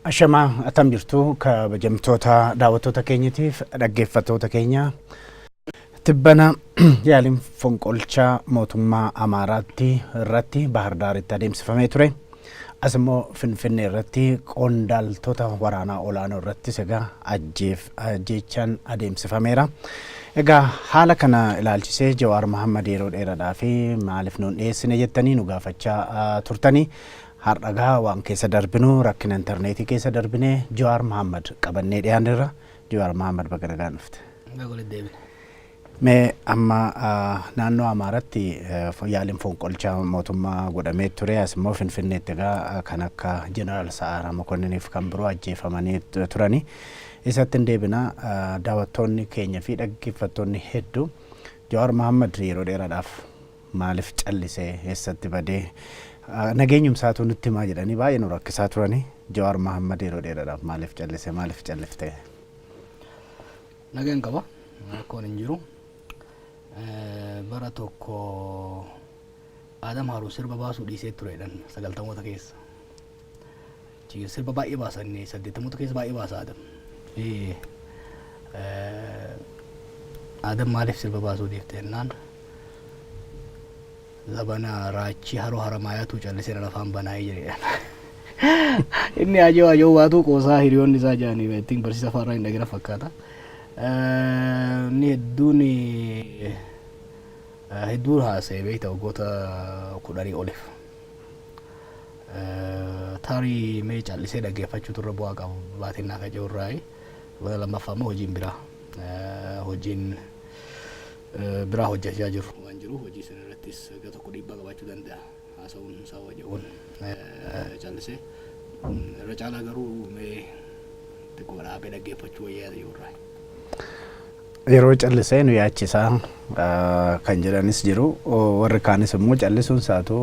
Ashamaa atam jirtu kabajamtoota daawwattoota keenyatiif dhaggeeffattoota keenya tibbana yaaliin fonqolcha mootummaa Amaaraatti irratti Bahar Daaritti adeemsifamee ture. Asimmoo Finfinnee irratti qondaaltota waraanaa olaanoo irratti sega ajjeechaan adeemsifameera. Egaa haala kana ilaalchisee Jawaar Mohammad yeroo dheeraadhaa fi maaliif nuun dhiyeessine jettanii nu gaafachaa turtanii. Har'agaa waan keessa darbinu rakkina intarneetii keessa darbine Jawaar Mohammad qabannee dhiyaanirra. Jawaar Mohammad baga nagaan dhufte. Mee amma naannoo Amaaraatti yaaliin fonqolcha mootummaa godhamee ture. Asimmoo Finfinneetti egaa kan akka Jeneraal Sa'aaraa Mokonniiniif kan biroo ajjeefamanii turani. Isatti deebina daawwattoonni keenya fi dhaggeeffattoonni hedduu Jawaar Mohammad yeroo dheeraadhaaf maaliif callisee eessatti badee nageenyum isaatu nutti himaa jedhanii baay'ee nu rakkisaa turani. Jawaar Mohammad yeroo dheeraadhaaf maaliif callisee maaliif calliftee? Nageen qaba akkoon hin jiru. Bara tokko Adam Haruun sirba baasuu dhiisee turedhan 90moota keessa. Sirba baay'ee baasanii 80moota keessa baay'ee baasa Adam. Adam maaliif sirba baasuu dhiiftee jennaan zabana raachi haroo haramaayatu callisee lafaan banaa'ee jedhedhaan. Inni ajoo waatu qoosaa hiriyoonni isaa jedhanii ittiin barsiisa afaarraa hin dhagina fakkaata. Inni hedduun haasa'e beekta waggoota 10 oliif. Tarii mee callisee dhaggeeffachuu turre bu'aa qabu baatinnaa ka jirurraayi. Bara lammaffaa immoo hojiin biraa hojjechaa jiru waan jiru hojii sana irrattis gara tokko dhiibbaa qabaachuu danda'a. Haasa'uun isaa wajjiin callisee irra caalaa garuu mee xiqqoo dhaabee dhaggeeffachuu wayyaa jirurraayi. Yeroo callisee nu yaachisaa kan jedhanis jiru. Warri kaanis immoo callisuun isaatu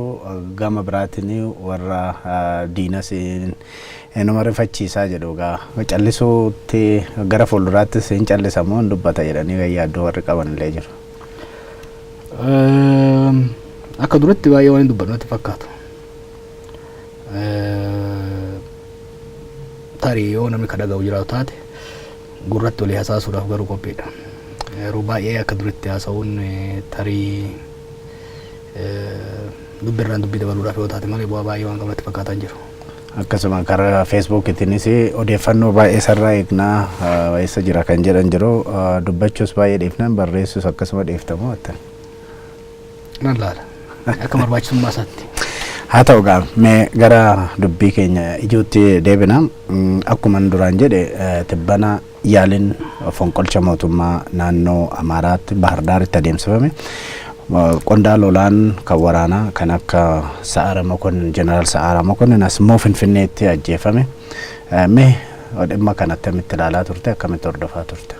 gama biraatiin warra diinas nama rifachiisaa jedhu. Callisuutti gara fuulduraattis hin callisamoo hin dubbata jedhanii yaaddoo warri qaban illee jiru. Akka duratti baay'ee waan hin dubbannu natti fakkaatu. Tarii yoo namni ka dhaga'u jiraatu taate gurratti olii hasaasuudhaaf garuu qophiidha. Yeroo baay'ee akka duratti haasa'uun tarii dubbirraan dubbii dabaluudhaaf yoo taate malee bu'aa baay'ee waan qabatti fakkaataan jiru. Akkasuma karaa Feesbuukittiinis odeeffannoo baay'ee sarraa eegnaa eessa jira kan jedhan jiru. Dubbachuus baay'ee dhiifnan barreessus akkasuma dhiiftamoo attan. Nan laala akka barbaachisummaa isaatti. Haa ta'u gaa mee gara dubbii keenya ijuutti deebina. Akkuma duraan jedhe tibbana yaaliin fonqolcha mootummaa naannoo Amaaraatti Bahar Daaritti adeemsifame. Qondaala olaanaa kan waraanaa kan akka Sa'aaraa Mokonniin Jeneraal Sa'aaraa Mokonniin asimmoo Finfinneetti ajjeefame. Mee dhimma kana akkamitti ilaalaa turte akkamitti hordofaa turte?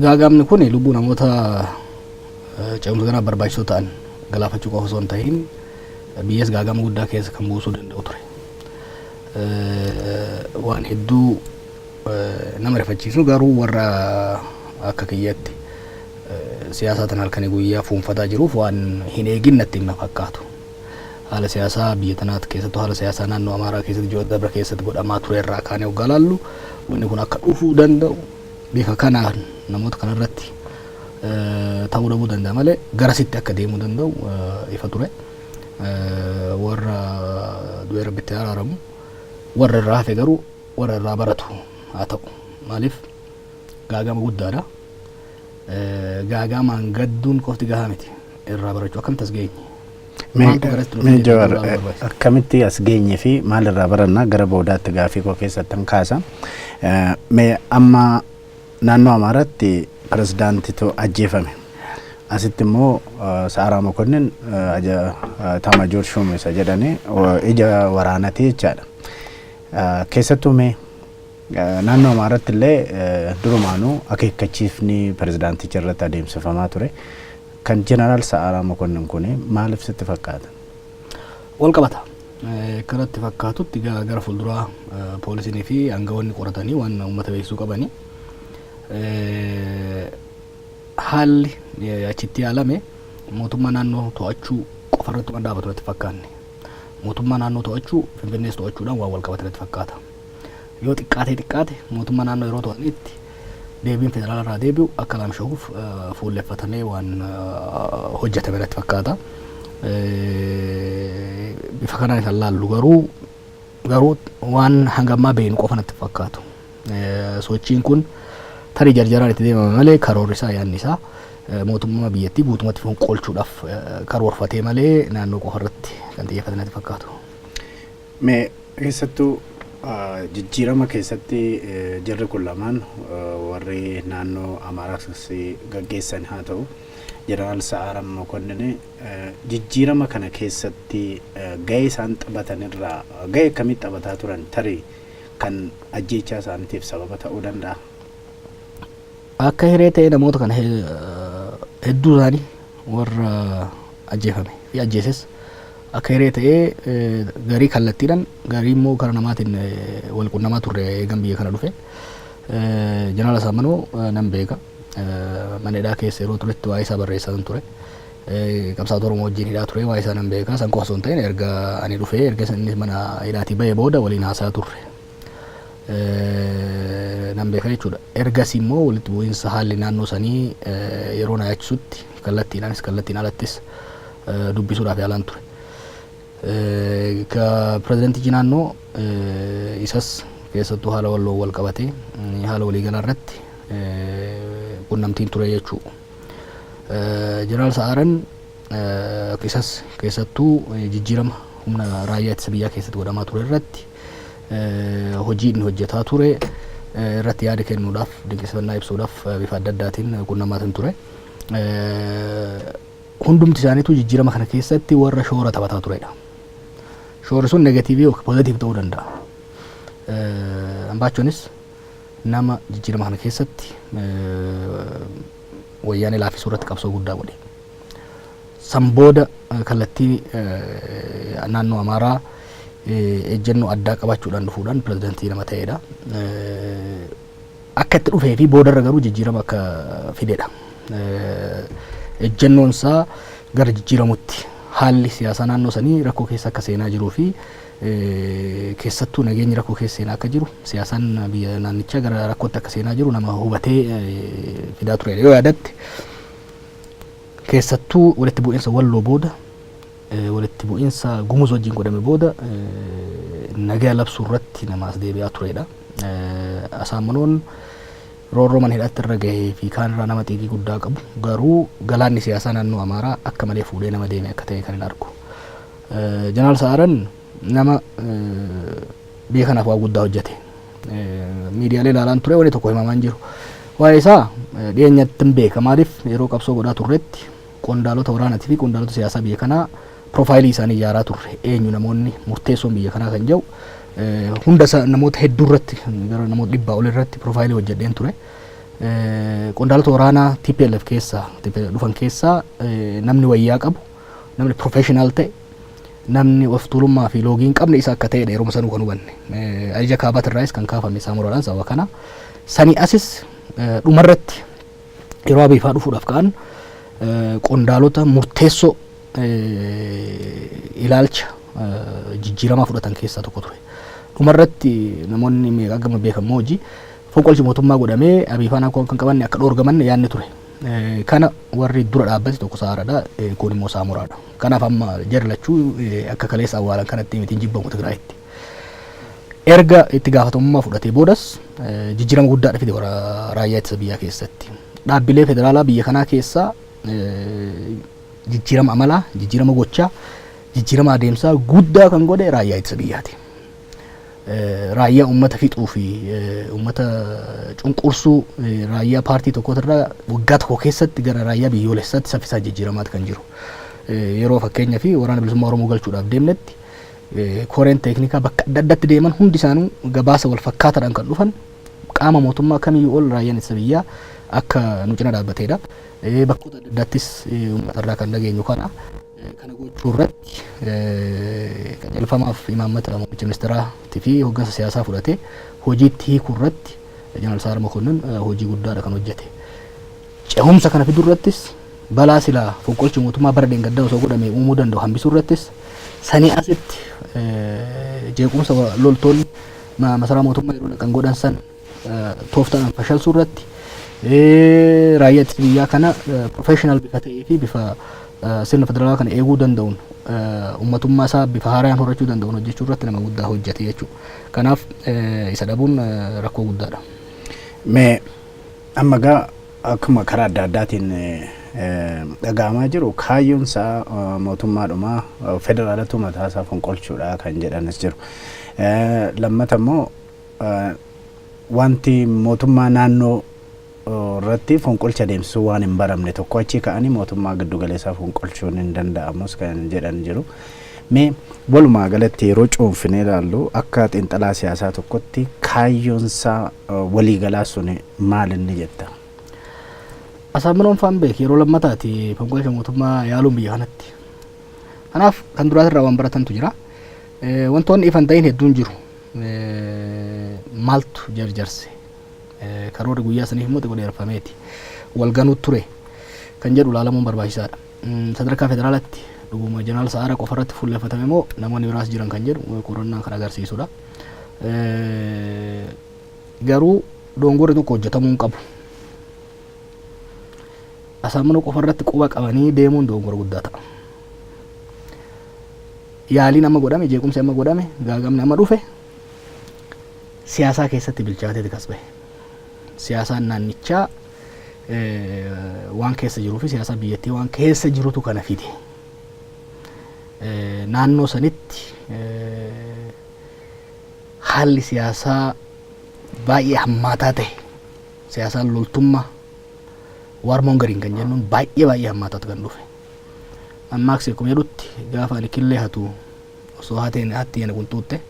Gaagamni kun lubbuu namoota ce'umsa kanaa barbaachisoo ta'an galaafachuu qofa osoo hin ta'in biyyas gaagama guddaa keessa kan buusuu danda'u ture. Waan hedduu nama rifachiisu garuu warra akka kiyyatti siyaasaa tan halkanii guyyaa fuunfataa jiruuf waan hin eegin natti hin fakkaatu. Haala siyaasaa biyya tanaatti keessattuu haala siyaasaa naannoo Amaaraa keessatti ji'oota darbe keessatti godhamaa ture irraa kaanee hoggaa laallu wanni kun akka dhufuu danda'u bifa kanaan namoota kanarratti ta'uu dhabuu danda'a malee garasitti akka deemuu danda'u ifa ture. Warra du'ee rabbitti araaramu warra irraa hafe garuu warra irraa baratu haa ta'u. Maaliif gaagama guddaadha. Gaagamaan gadduun qofti gahaa miti irraa barachuu akkamitti as geenye. Mee Jawaar akkamitti as geenye fi maal irraa barannaa gara boodaatti gaafii koo keessatti hin kaasa. Mee amma naannoo Amaaraatti pirezidaantitu ajjeefame. Asitti immoo Sa'aaraa Mokonniin Taamajoor Shuum isa jedhanii ija waraanatii jechaadha. Keessattuu mee naannoo Amaaraatti illee durumaanuu akeekkachiifni pirezidaanticha irratti adeemsifamaa ture. Kan Jeneraal Sa'aaraa Mokonniin kun maaliif sitti fakkaata? Wal qabata. Kanatti fakkaatutti gara fuulduraa poolisiinii fi aangawoonni qoratanii waan uummata beeksisuu qabanii. Haalli achitti yaalame mootummaa naannoo to'achuu qofa irratti waan dhaabatu natti fakkaanne. mootummaa naannoo to'achuu Finfinnees to'achuudhaan waan wal qabatanitti fakkaata. Yoo xiqqaate mootummaa naannoo yeroo to'atanitti deebiin federaala irraa deebi'u akka laamsha'uuf fuulleeffatamee waan hojjetame irratti fakkaata. Bifa kanaan kan laallu garuu waan hangammaa beenu qofa natti fakkaatu. Sochiin kun tarii jarjaraan itti deemame malee karoorri isaa yaadni isaa mootummaa biyyattii guutumatti fonqolchuudhaaf karoorfatee malee naannoo qofa irratti kan xiyyeeffate natti fakkaatu. Mee keessattuu jijjiirama keessatti jarri kun lamaan warri naannoo Amaaraas gaggeessan haa ta'u Jeneraal Sa'aaraa Mokonnin jijjiirama kana keessatti gahee isaan taphatan irraa gahee akkamii taphataa turan tarii kan ajjeechaa isaaniitiif sababa ta'uu danda'a. Akka hiree ta'e namoota kana hedduu isaanii warra ajjeefame fi ajjeeses akka hiree ta'ee garii kallattiidhaan garii immoo karaa namaatiin wal qunnamaa turre eegan biyya kana dhufe. Jeneraal Saamanoo nan beeka. Mana hidhaa keessa yeroo turetti waa'ee isaa barreessaa ture. Qabsaa'ota Oromoo wajjin hidhaa ture waa'ee isaa nan beeka. San qofa osoo hin ta'in erga ani dhufee erga inni mana hidhaatii bahee booda waliin haasaa turre. Nan beeka jechuudha. Ergasii immoo walitti bu'iinsa haalli naannoo sanii yeroo na yaachisutti kallattiidhaanis kallattiin alattis dubbisuudhaaf yaalaan ture. Ka pirezidantichi naannoo isas keessattuu haala walloo wal qabatee haala waliigalaa irratti qunnamtiin ture jechuudha. Jeneraal Sa'aaraan isas keessattuu jijjiirama humna raayyaa ittisa biyyaa keessatti godhamaa ture irratti hojii inni hojjetaa ture irratti yaada kennuudhaaf dinqisiifannaa ibsuudhaaf bifa adda addaatiin qunnamaatiin ture. Hundumti isaaniitu jijjiirama kana keessatti warra shoora taphataa turedha. Shoorri sun negatiivii yookiin poozitiivii ta'uu danda'a. Ambaachonis nama jijjiirama kana keessatti wayyaanee laaffisuu irratti qabsoo guddaa godhe. San booda kallattii naannoo Amaaraa ejjennoo addaa qabachuudhaan dhufuudhaan pirezidantii nama ta'edha. Akka itti dhufee fi boodarra garuu jijjiirama akka fidedha. Ejjennoon isaa gara jijjiiramutti haalli siyaasaa naannoo sanii rakkoo keessa akka seenaa jiruu fi keessattuu nageenyi rakkoo keessa seenaa akka jiru siyaasaan biyya naannichaa gara rakkootti akka seenaa jiru nama hubatee fidaa ture. Yoo yaadatte keessattuu walitti bu'iinsa walloo booda walitti bu'iinsa gumuz wajjin godhame booda nagaa labsuu irratti namaas deebi'aa turedha. Asaamanoon roorroo mana hidhaatti irra gahee fi kaan irraa nama xiiqii guddaa qabu garuu galaanni siyaasaa naannoo Amaaraa akka malee fuudhee nama deeme akka ta'e kan hin argu. Jeneraal Sa'aaraan nama biyya kanaaf waa guddaa hojjete. Miidiyaalee ilaalaan ture wanni tokko himamaa hin jiru. Waa'ee isaa dhiyeenyatti hin beeka. Maaliif yeroo qabsoo godhaa turretti qondaalota waraanaatii fi qondaalota siyaasaa biyya kanaa piroofaayilii isaanii ijaaraa turre. Eenyu namoonni murteessoon biyya kanaa kan jedhu hunda namoota hedduu irratti gara namoota 100 irratti piroofaayilii hojjedheen ture. Qondaalota waraanaa TPLF keessaa dhufan keessaa namni wayyaa qabu, namni professional ta'e, namni of tuulummaa fi loogii hin qabne isa akka ta'edha yeroo sanuu kan hubanne. Ajaja Kaabaat irraas kan kaafame Saamuuraadhaan sababa kana. Sanii asis dhumarratti yeroo Abiifaa dhufuudhaaf ka'an qondaalota murteessoo ilaalcha jijjiiramaa fudhatan keessaa tokko ture. Dhumarratti namoonni meeqa gama beekamoo hojii fonqolchi mootummaa godhamee Abiifaan akka kan qabanne akka dhoorgaman yaadni ture. Kana warri dura dhaabbate tokko Sa'aaraadha, kun immoo Saamuuraadha. Kanaaf amma jarri lachuu akka kaleessa awwaalan kanatti mitiin jibbamu Tigraayitti. Erga itti gaafatamummaa fudhatee boodas jijjiirama guddaadha fide raayyaa ittisa biyyaa keessatti. Dhaabbilee federaalaa biyya kanaa keessaa jijjiirama amalaa, jijjiirama gochaa, jijjiirama adeemsaa guddaa kan godhe raayyaa ittisa biyyaati. Raayyaa uummata fixuu fi uummata cunqursuu raayyaa paartii tokkootirraa waggaa tokko keessatti gara raayyaa biyyoolessaatti saffisaa jijjiiramaati kan jiru. Yeroo fakkeenyaa fi waraana bilisummaa Oromoo galchuudhaaf deemnetti koreen teeknikaa bakka adda addaatti deeman hundi isaanii gabaasa wal fakkaataadhaan kan dhufan qaama mootummaa kamiyyuu ol raayyaan ittisa biyyaa akka nu cina dhaabbateedha. Bakkoota adda addaattis uummatarraa kan dhageenyu kana gochuu irratti qajeelfamaaf imaammata muummicha ministeeraatii fi hooggansa siyaasaa fudhatee hojiitti hiikuu irratti Jeneraal Sa'aaraa Mokonnin hojii guddaadha kan hojjete. Cehumsa kana fiduu irrattis balaa silaa fonqolchi mootummaa bara dheengaddaa osoo godhame uumuu danda'u hambisuu irrattis sanii asitti jeequmsa loltoonni masaraa mootummaa yeroo dhaqan godhan san tooftaan fashalsuu irratti raayyaa ittisa biyyaa kana professional bifa ta'ee fi bifa sirna federaalaa kana eeguu danda'uun ummatummaa isaa bifa haaraan horachuu danda'uun hojjechuu irratti nama guddaa hojjete jechuudha. Kanaaf isa dhabuun rakkoo guddaadha. Mee amma gaa akkuma karaa adda addaatiin dhaga'amaa jiru kaayyoon isaa mootummaadhuma federaalatu mataa isaa fonqolchuudha kan jedhanis jiru. Lammata immoo wanti mootummaa naannoo irratti fonqolcha deemsisuu waan hin baramne tokko achi ka'anii mootummaa giddu galeessaa fonqolchuun hin danda'amus kan jedhan jiru. Mee walumaa galatti yeroo cuunfinee ilaallu akka xiinxalaa siyaasaa tokkotti kaayyoon isaa waliigalaa sun maal inni jetta? Asaaminoon faan beek yeroo lammataati fonqolcha mootummaa yaaluun biyya kanatti. Kanaaf kan duraatirraa waan baratantu jira. Wantoonni ifan ta'in hedduun jiru. Maaltu jarjarse? Karoora guyyaa saniif immoo xiqqoo dheereffameeti. Walganuu ture kan jedhu ilaalamuun barbaachisaadha. Sadarkaa federaalaatti dhuguma jeneraal Sa'aaraa qofa irratti fuulleeffatame moo namoonni biraas jiran kan jedhu qorannaan kan agarsiisudha. Garuu dongorri tokko hojjetamuu hin qabu. Asaaminoo qofa irratti quba qabanii deemuun dongora guddaa ta'a. Yaaliin amma godhame, jeequmsi amma godhame, gaagamni amma dhufe siyaasaa keessatti bilchaateeti kas bahe. Siyaasaan naannichaa waan keessa jiruu fi siyaasa biyyattii waan keessa jirutu kana fide. Naannoo sanitti haalli siyaasaa baay'ee hammaataa ta'e, siyaasaan loltummaa warmoon gariin kan jennuun baay'ee hammaataatu kan dhufe. Ammaaksi akkuma jedhutti gaafa ani killee hatu osoo hateen hatti yana qunxuutte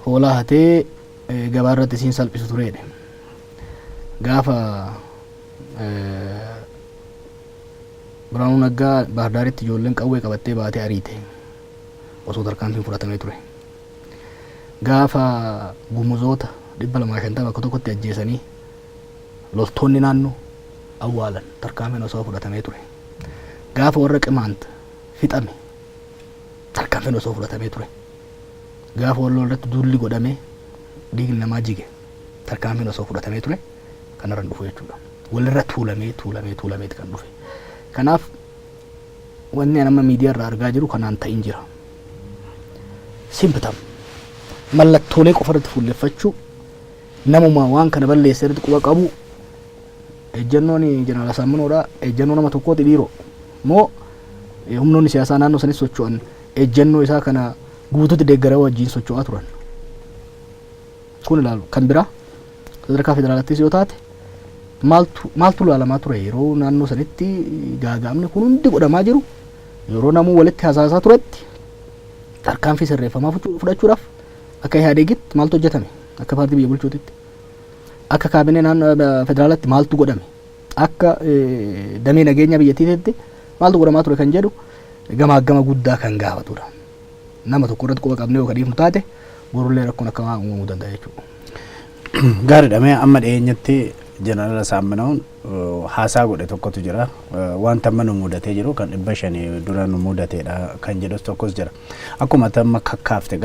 hoolaa hatee gabaa irratti isiin salphisu tureedha. Gaafa Biraanuu Naggaa Baahir Daaritti ijoolleen qawwee qabattee baatee ariite osoo tarkaanfiin fudhatamee ture. Gaafa gumuzoota 250 bakka tokkotti ajjeesanii loltoonni naannoo awwaalan tarkaanfiin osoo fudhatamee ture. Gaafa warra qimaant fixame tarkaanfiin osoo fudhatamee ture. Gaafa walloo irratti duulli godhamee dhiigni namaa jige tarkaanfiin osoo fudhatamee ture. Kanarra dhufu jechuudha. Walirra tuulameeti kan dhufe. Kanaaf wanni nama miidiyaa irraa argaa jiru kanaan ta'in jira. Simpitam mallattoolee qofa irratti fuulleffachuu namuma waan kana balleessee irratti quba qabu ejjennoon jeneraal Asaaminoodha. Ejjennoo nama tokkooti dhiiroo moo humnoonni siyaasaa naannoo sanis socho'an ejjennoo isaa kana guutuutti deeggaraa wajjin socho'aa turan. Kun ilaalu kan biraa sadarkaa federaalaattis yoo taate maaltu ilaalamaa ture yeroo naannoo sanitti gaagaamni kun hundi godhamaa jiru yeroo namuu walitti hasaasaa turetti tarkaanfii sirreeffamaa fudhachuudhaaf akka Ihaadegitti maaltu hojjetame akka paartii biyya bulchuutitti akka kaabinee naannoo federaalaatti maaltu godhame akka damee nageenya biyyattiitti maaltu godhamaa ture kan jedhu gama guddaa kan gaafatudha. Nama tokko irratti quba qabnee yoo kadhiifnu taate borullee rakkoon akka uumamuu danda'a jechuudha. Gaariidha. Mee amma dhiyeenyatti jeneraal Asaaminoon haasaa godhe tokkotu jira. Wanta amma nu mudatee jiru kan 500 dura nu mudateedha kan jedhus tokkos jira. Akkuma amma kakkaafte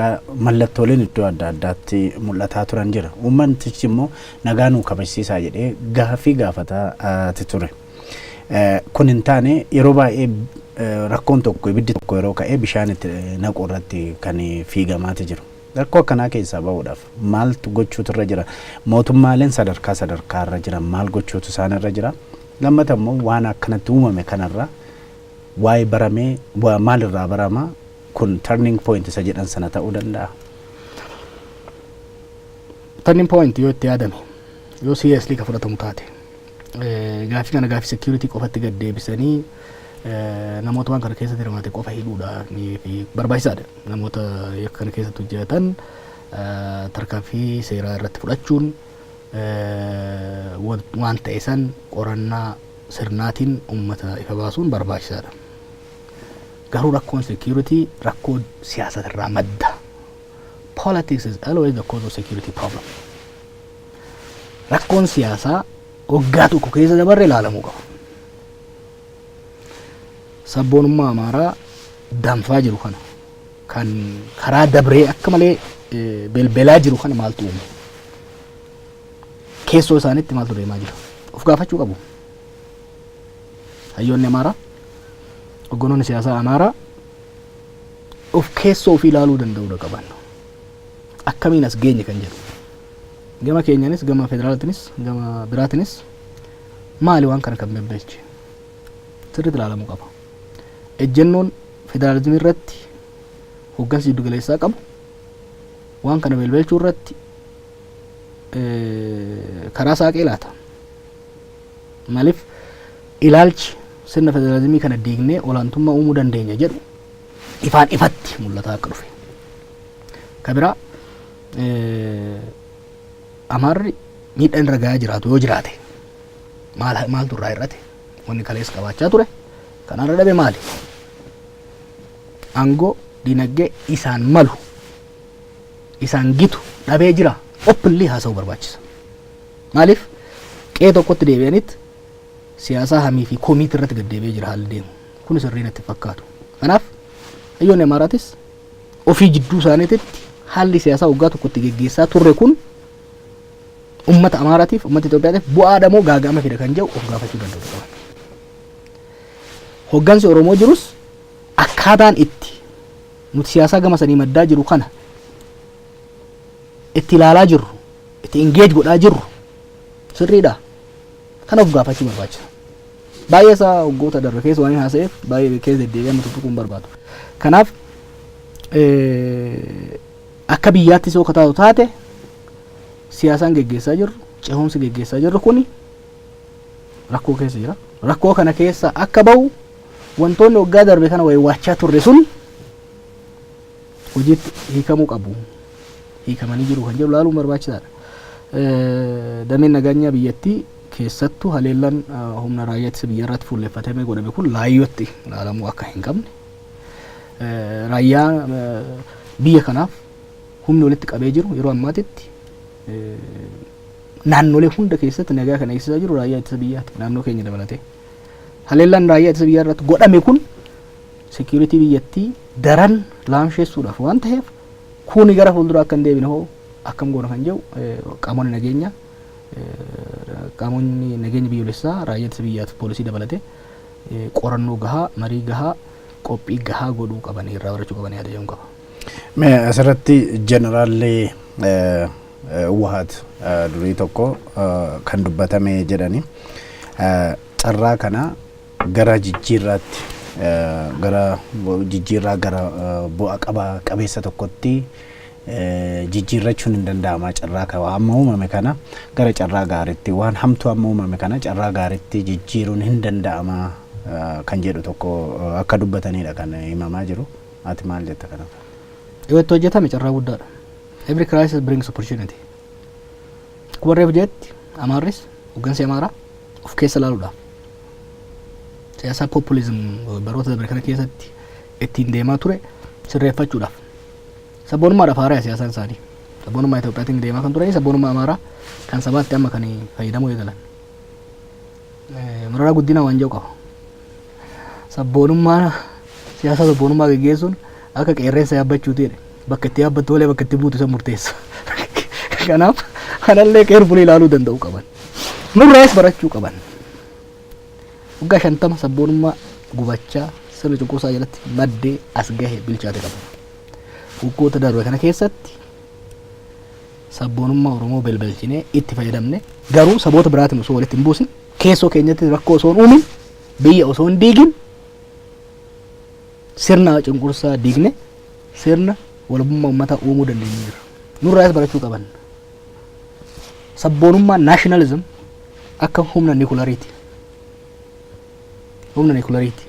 mallattooleen iddoo adda addaatti mul'ataa turan jira. Uummantichi immoo nagaa nuu kabachiisaa jedhee gaaffii gaafataa ture. Kun hin taane yeroo baay'ee rakkoon tokko ibiddi tokko yeroo ka'ee bishaan itti naqu irratti kan fiigamaati jiru. Rakkoo akkanaa keessaa bahuudhaaf maaltu gochuutu irra jira? Mootummaaleen sadarkaa irra jiran maal gochuutu isaan irra jira? Lammata immoo waan akkanatti uumame kanarra waa'ee baramee maalirraa barama? Kun turning point isa jedhan sana ta'uu danda'a. Turning point yoo itti yaadame yoo seriously ka fudhatamu taate gaaffii kana gaaffii security qofatti gad deebisanii namoota waan kana keessatti hirmaate qofa hidhuudha fi barbaachisaadha. Namoota yakka kana keessatti hojjetan tarkaanfii seeraa irratti fudhachuun waan ta'e san qorannaa sirnaatiin uummata ifa baasuun barbaachisaadha. Garuu rakkoon security rakkoo siyaasaa irraa madda. Politics is always the cause of security problem. Rakkoon siyaasaa waggaa tokko keessa dabarre ilaalamuu qaba. Sabboonummaa Amaaraa danfaa jiru kana kan karaa dabree akka malee belbelaa jiru kana maaltu uume? Keessoo isaaniitti maaltu deemaa jira? Of gaafachuu qabu. Hayyoonni Amaaraa, hogganoonni siyaasaa Amaaraa of keessoo ofii ilaaluu danda'uu qaban. Akkamiin as geenye kan jedhu. Gama keenyanis, gama federaalaatinis, gama biraatinis maali waan kana kan belbelche? Sirriitti ilaalamuu qaba. Ejjennoon federaalizimii irratti hoggansi jiddu galeessaa qabu waan kana belbelchuu irratti karaa saaqee laata. Maaliif ilaalchi sirna federaalizimii kana diignee olaantummaa uumuu dandeenya jedhu ifaan ifatti mul'ataa akka dhufe. Kabiraa Amaarri miidhaan irra gahaa jiraatu yoo jiraate maaltu irraa hir'ate? Wanni kalees qabaachaa ture kan irra dhabe maali? Aangoo dinagdee isaan malu isaan gitu dhabee jira. Openly haasa'uu barbaachisa. Maaliif qe'ee tokkotti deebi'anitti siyaasaa hamii fi komiitii irratti gad deebi'ee jira haalli deemu. Kun sirrii natti fakkaatu. Kanaaf hayyoonni Amaaraatis ofii jidduu isaaniititti haalli siyaasaa waggaa tokkotti geggeessaa turre kun ummata Amaaraatiif ummata Itoophiyaatiif bu'aadha moo gaaga'ama fida kan jedhu of gaafachuu danda'u. Hoggansi Oromoo jirus akkaataan itti nuti siyaasaa gama sanii maddaa jiru kana itti ilaalaa jirru, itti engage godhaa jirru sirriidha. Kana of gaafachuu barbaachisa. Baay'ee isaa waggoota darbe keessa waan haasa'eef baay'ee keessa deddeebi'ee tuquu hin barbaadu. Kanaaf akka biyyaattis yoo kataatu taate siyaasaan geggeessaa jirru, ce'umsi geggeessaa jirru kuni rakkoo keessa jira. Rakkoo kana keessa akka bahu wantoonni waggaa darbe kana waachaa turre sun hojiitti hiikamuu qabu. Hiikamanii jiru kan jedhu ilaaluun barbaachisaadha. Dameen nageenyaa biyyattii keessattuu haleellaan humna raayyaa ittisa biyyaa irratti fuulleeffatamee godhame kun laayyootti ilaalamuu akka hin qabne. Raayyaa biyya kanaaf humni walitti qabee jiru yeroo ammaatitti naannolee hunda keessatti nagaa kana eegsisaa jiru raayyaa ittisa biyyaati, naannoo keenya dabalatee. Haleellaan raayyaa ittisa biyyaa irratti godhame kun security biyyattii daran laamsheessuudhaaf waan ta'eef kuni gara fuuldura akka hin deebine hoo akkam goona kan jedhu qaamonni nageenya biyyoolessaa raayyaa ittisa biyyaatiif poolisii dabalatee qorannoo gahaa, marii gahaa, qophii gahaa godhuu qaban irraa barachuu qaban yaada jedhamu qaba. Asirratti jeneraalli Wahaat durii tokko kan dubbatame jedhani carraa kana gara jijjiirraatti gara jijjiirraa gara bu'a qabeessa tokkotti jijjiirrachuun hin danda'ama. Carraa kana amma uumame kana gara carraa gaariitti waan hamtuu amma uumame kana carraa gaariitti jijjiiruun hin danda'ama kan jedhu tokko akka dubbatanidha kan himamaa jiru. Ati maal jetta kana? Yoo itti hojjetame carraa guddaadha. Every crisis brings opportunity. Kubarreef jetti Amaarris hoggansi Amaaraa of keessa ilaaluudhaaf siyaasa populism baroota dabre kana keessatti ittiin deemaa ture sirreeffachuudhaaf sabboonummaadhaaf haaraa siyaasaan isaanii sabboonummaa Itoophiyaatiin deemaa kan turanii sabboonummaa Amaaraa kan sabaatti amma kan fayyadamuu eegalan. Mararaa guddina waan jedhu qaba. Sabboonummaa siyaasa sabboonummaa geggeessuun akka qeerransa yaabbachuu ta'e bakka itti yaabbattu malee bakka itti buutu isa murteessa. Kanaaf kanallee keerfulii ilaaluu danda'u qaban. Nurraas barachuu qaban. Waggaa 50 sabboonummaa gubachaa sirna cunqursaa jalatti maddee as gahe bilchaate qaba. Waggoota darbe kana keessatti sabboonummaa Oromoo belbelchinee itti fayyadamne garuu saboota biraatiin osoo walitti hin buusin keessoo keenyatti rakkoo osoo hin uumin biyya osoo hin diigin sirna cunqursaa diigne sirna walabummaa uummataa uumuu dandeenyeerra. Nurraas barachuu qaban. Sabboonummaa nationalism akka humna nucleariiti. Humna nucleariiti.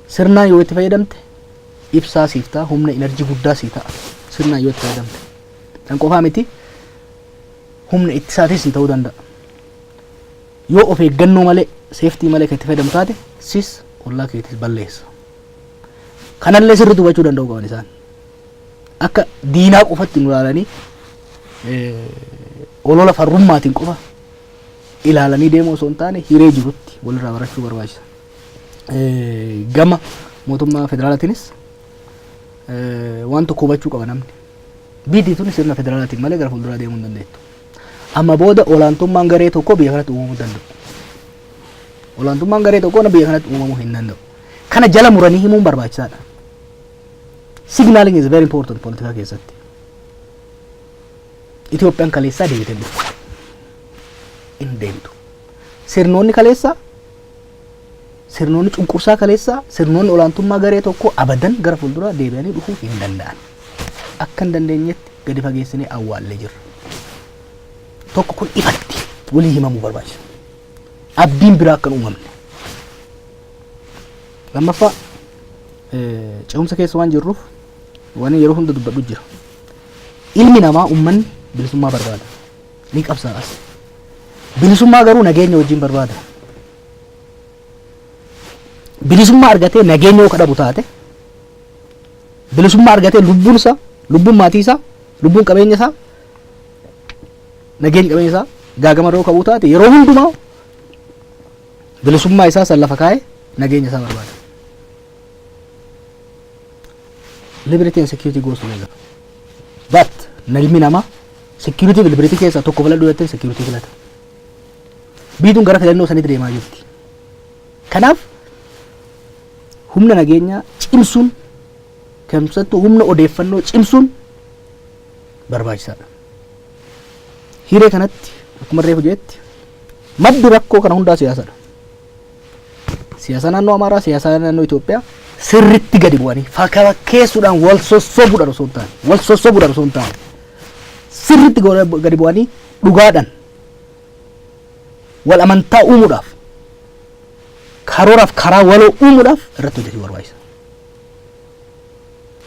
Sirnaan yoo itti fayyadamte ibsaa siif ta'a, humna enerjii guddaa siif ta'a. Sirnaan yoo itti fayyadamte. Kan qofaa miti humna ittisaatis ta'uu danda'a. Yoo of eeggannoo malee, seeftii malee kan itti fayyadamu taate sis ollaa keetis balleessa. Kanallee sirriitti hubachuu danda'u qaban isaan. Akka diinaa qofatti nu ilaalanii olola farrummaatiin qofa ilaalanii deemuu osoo hin taane hiree jirutti walirraa barachuu barbaachisa. Gama mootummaa federaalaatiinis waan tokko hubachuu qaba namni. Biyyi tun sirna federaalaatiin malee gara fuulduraa deemuu hin dandeettu. Amma booda olaantummaan garee tokko biyya kanatti uumamuu danda'u. Olaantummaan garee tokko biyya kanatti uumamuu hin danda'u. Kana jala muranii himuun barbaachisaadha. Signaling is very important politika keessatti. Itoophiyaan kaleessaa deebitee dhuftu. In deemtu. Sirnoonni kaleessaa, sirnoonni cunqursaa kaleessaa, sirnoonni olaantummaa garee tokko abadan gara fuulduraa deebi'anii dhufuu hin danda'an. Akka hin dandeenyetti gadi fageessinee awwaallee jirra. Tokko kun ifatti walii himamuu barbaachisa. Abdiin biraa akka hin uumamne. Lammaffaa ce'umsa keessa waan jirruuf waan yeroo hunda dubbadhu jira. Ilmi namaa uummanni bilisummaa barbaada. Ni qabsaa'as. Bilisummaa garuu nageenya wajjin barbaada. Bilisummaa argatee nageenya yoo kadhabu taate, bilisummaa argatee lubbuun isaa, lubbuun maatii isaa, lubbuun qabeenya isaa, nageenya qabeenya isaa gaagama yoo qabu taate yeroo hundumaa bilisummaa isaa san lafa kaa'ee nageenya isaa barbaada. Liberty and security goes together. But ilmi namaa security fi liberty keessaa tokko filadhu jettee security filata. Biituun gara filannoo sanitti deemaa jirti. Kanaaf humna nageenyaa cimsuun keessattuu humna odeeffannoo cimsuun barbaachisaadha. Hiree kanatti akkuma reefu jetti maddi rakkoo kana hundaa siyaasadha. Siyaasa naannoo Amaaraa, siyaasa naannoo Itoophiyaa sirriitti gadi bu'anii fakkeessuudhaan wal sossobuudhaan osoo hin taane sirriitti gadi bu'anii dhugaadhaan wal amantaa uumuudhaaf karooraaf karaa waloo uumuudhaaf irratti hojjetuu barbaachisa.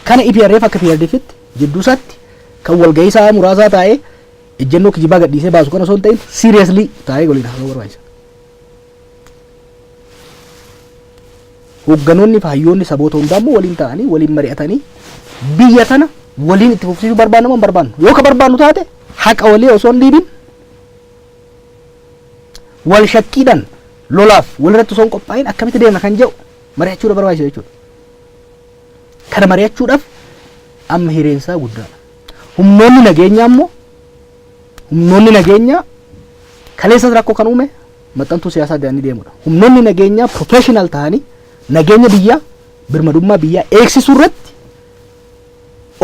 Kana EPRF akka PRDFitti jidduu isaatti kan walgahii isaa muraasaa taa'ee ejjennoo kijibaa gadhiisee baasu kana osoo hin ta'in seriously taa'ee waliin haasa'uu barbaachisa. Hoogganoonni fi hayyoonni saboota hundaa immoo waliin ta'anii waliin mari'atanii biyya tana waliin itti fufsiisuu barbaannu moo hin barbaannu? Yoo ka barbaannu taate haqa walii osoo hin dhiibin wal shakkiidhaan lolaaf walirratti osoo hin qophaa'in akkamitti deemna kan jedhu mari'achuudha barbaachisa jechuudha. Kana mari'achuudhaaf amma hireensaa guddaadha. Humnoonni nageenyaa kaleessas rakkoo kan uume maxxantuu siyaasaa deemanii deemudha. Humnoonni nageenyaa professional ta'anii nageenya biyyaa birmadummaa biyyaa eegsisuu irratti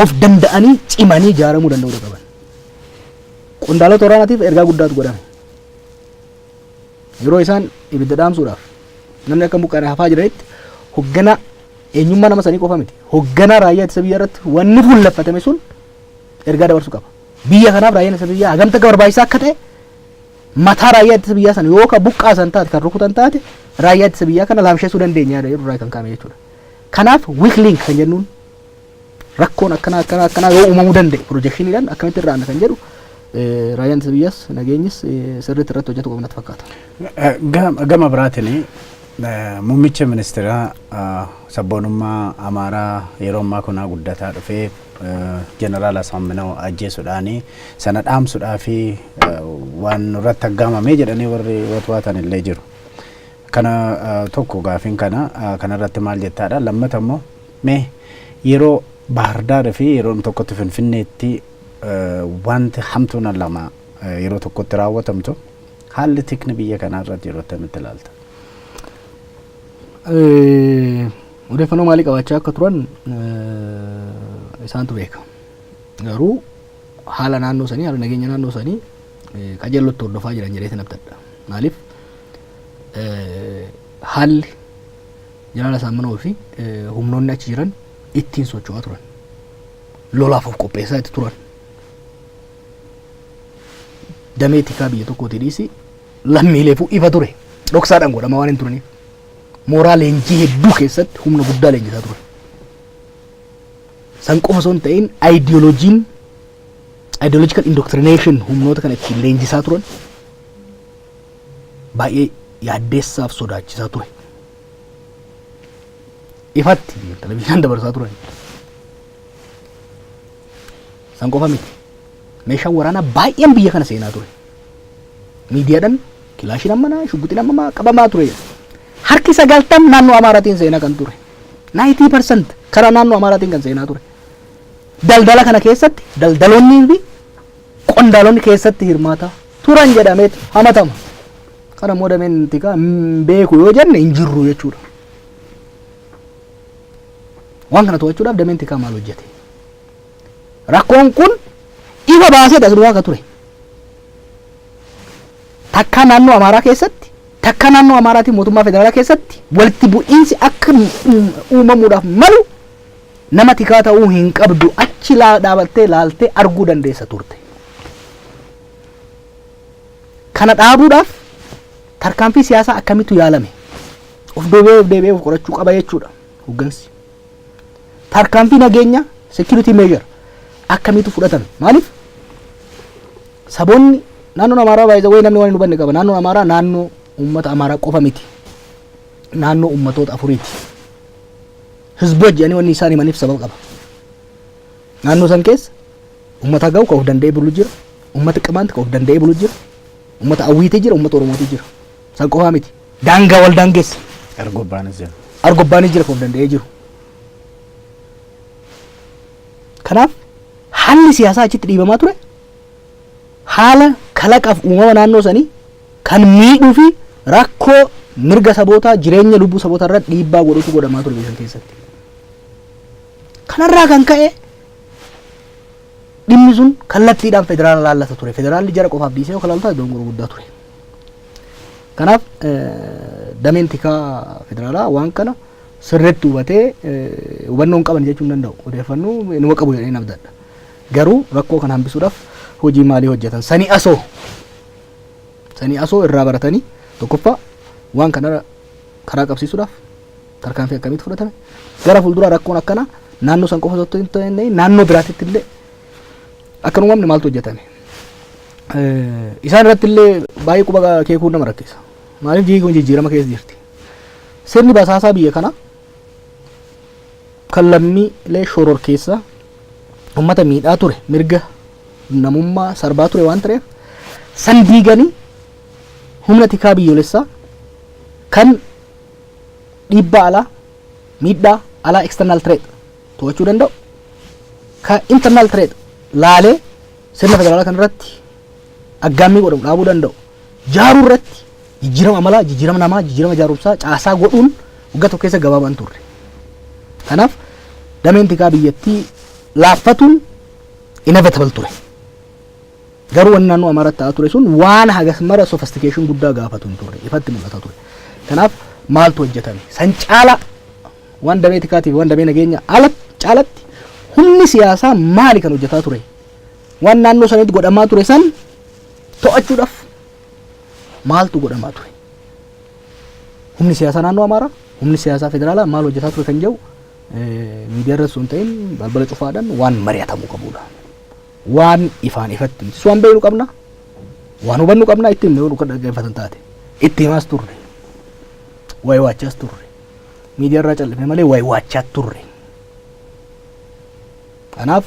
of danda'anii cimanii ijaaramuu danda'uu qaban. Qondaalota waraanaatiif ergaa guddaatu godhame. Yeroo isaan ibidda dhaamsuudhaaf namni akka buqqaane hafaa jiranitti hoogganaa eenyummaa nama sanii qofa miti. Hoogganaa raayyaa ittisa biyyaa irratti wanni fuulleffatame sun ergaa dabarsuu qaba. Biyya kanaaf raayyaan ittisa biyyaa hagamta akka barbaachisaa akka ta'e mataa raayyaa ittisa biyyaa sana yoo ka buqqaasan taate kan rukutan taate raayyaa ittisa biyyaa kana laamsheessuu dandeenya yeroo irraa kan kaa'ame jechuudha. Kanaaf weak link kan jennuun rakkoon akkanaa yoo uumamuu danda'e projectioniidhaan akkamitti irraa kan jedhu raayyaan ittisa biyyaas nageenyis sirriitti irratti hojjetu qabnatti fakkaata. Gama biraatiin muummicha ministeeraa sabboonummaa Amaaraa yeroo ammaa kunaa guddataa dhufee jeneraal Asaaminaw ajjeesuudhaan sana dhaamsuudhaa fi waan irratti aggaamamee jedhanii warri watwaatan illee jiru. Kana tokko gaafiin kanarratti maal jettaadha? Lammata immoo mee yeroo Baahirdaar fi yeroo tokkotti Finfinneetti wanti hamtuun lama yeroo tokkotti raawwatamtu haalli tikni biyya kanaa irratti yeroo akkamitti ilaalta? Odeeffannoo maalii qabaachaa akka turan isaantu beeka. Garuu haala naannoo sanii, haala nageenya naannoo sanii qajeellotti hordofaa jiran jedhee sanabtadha. Maaliif haalli jeneraal Asaaminaw fi humnoonni achi jiran ittiin socho'aa turan. Lolaaf of qopheessaa itti turan. Damee tikaa biyya tokkooti dhiisi lammiileefuu ifa ture. Dhoksaadhaan godhama waan hin turaniif. Mooraa leenjii hedduu keessatti humna guddaa leenjisaa ture. San qofa osoo hin ta'in ideological indoctrination humnoota kana ittiin leenjisaa turan baay'ee yaaddeessaaf sodaachisaa ture. Ifatti televizyiinaan dabarsaa turan. San qofa miti. Meeshaan waraanaa baay'een biyya kana seenaa ture. Miidiyaadhaan kilaashiin ammanaa shugguxiin ammaa qabamaa ture. Harki 90 naannoo Amaaraatiin seenaa kan ture. 90% karaa naannoo Amaaraatiin kan seenaa ture. daldala kana keessatti daldaloonnii fi qondaalonni keessatti hirmaata turan jedhameet hamatama. Kana immoo dameen tikaa beeku yoo jenne hin jirru jechuudha. Waan kana to'achuudhaaf dameen tikaa maal hojjete? Rakkoon kun ifa baasee dasduraa akka ture. Takka naannoo Amaaraa keessatti, takka naannoo Amaaraatiin mootummaa federaalaa keessatti walitti bu'iinsi akka uumamuudhaaf malu nama tikaa ta'uu hin qabdu achi dhaabattee laaltee arguu dandeessa turte. Kana dhaabuudhaaf tarkaanfii siyaasaa akkamitti yaalame? Of deebi'ee of qorachuu qaba jechuudha hoggansi. Tarkaanfii nageenya security measure akkamitti fudhatame? Maaliif saboonni naannoon Amaaraa baay'ee namni waan hin hubanne qaba. Naannoon Amaaraa naannoo uummata Amaaraa qofa miti. Naannoo uummatoota afuriiti. Hizboota jedhanii wanni isaan himaniif sababa qaba. Naannoo san keessa uummata Gaw kan of danda'ee bulu jira. Uummata Qimaant kan of danda'ee bulu jira. Uummata Awwiitii jira. Uummata Oromootii jira. San qofa miti. Daangaa wal daangeessa. Argobbaanis jira. Argobbaanis jira kan of danda'ee jiru. Kanaaf haalli siyaasaa achitti dhiibamaa ture. Haala kalaqaaf uumama naannoo sanii kan miidhuu fi rakkoo mirga sabootaa jireenya lubbuu sabootaa irratti dhiibbaa godhutu godhamaa ture biyya keessatti. Kanarraa kan ka'e dhimmi sun kallattiidhaan federaala laallata ture. Federaalli jara qofaaf dhiisee yoo kalaaltaa dongora guddaa ture. Kanaaf dameen tikaa federaalaa waan kana sirriitti hubatee hubannoon qaban jechuu hin danda'u. Odeeffannoo inuma qabu jedhanii nabdadha. Garuu rakkoo kana hambisuudhaaf hojii maalii hojjetan? Sanii asoo irraa baratanii tokkoffaa waan kana karaa qabsiisuudhaaf tarkaanfii akkamitti fudhatame? Gara fuulduraa rakkoon akkana naannoo san qofa osoo hin ta'in naannoo biraatitti illee akka uumamne maaltu hojjetame? Isaan irratti illee baay'ee quba keekuu nama rakkisa. Maaliif jigii kun jijjiirama keessa jirti? Sirni basaasaa biyya kana kan lammiilee shoror keessa uummata miidhaa ture, mirga namummaa sarbaa ture waan ta'eef san diiganii humna tikaa biyyoolessaa kan dhiibbaa alaa, miidhaa alaa external threat to'achuu danda'u, kan internal threat laalee sirna federaalaa kan irratti aggaammii godhamu dhaabuu danda'u, jaaruu irratti jijjiirama amalaa, jijjiirama namaa, jijjiirama jaarumsaa caasaa godhuun waggaa tokko keessa gabaabaan turre. Kanaaf dameen tikaa biyyattii laaffatuun inevitable ture. Garuu wanni naannoo Amaaraa ta'aa ture sun waan hagas mara sophistication guddaa gaafatu hin turre, ifatti mul'ata ture. Kanaaf maaltu hojjetame? San caala waan damee tikaatiif waan damee nageenya caalatti humni siyaasaa maali kan hojjetaa ture? Waan naannoo sanitti godhamaa ture san to'achuudhaaf maaltu godhamaa ture? Humni siyaasaa naannoo Amaaraa, humni siyaasaa federaalaa maal hojjetaa ture kan jedhu miidiyaa irratti sun ta'in balbala cufaadhaan waan mari'atamuu qabudha. Waan ifaan ifatti miti. Waan beeknu qabna, waan hubannu qabna, itti himnee nu kan dhaggeeffatan taate itti himaas turre, wayi waachaas turre, miidiyaa irraa callifne malee wayi waachaas turre. Kanaaf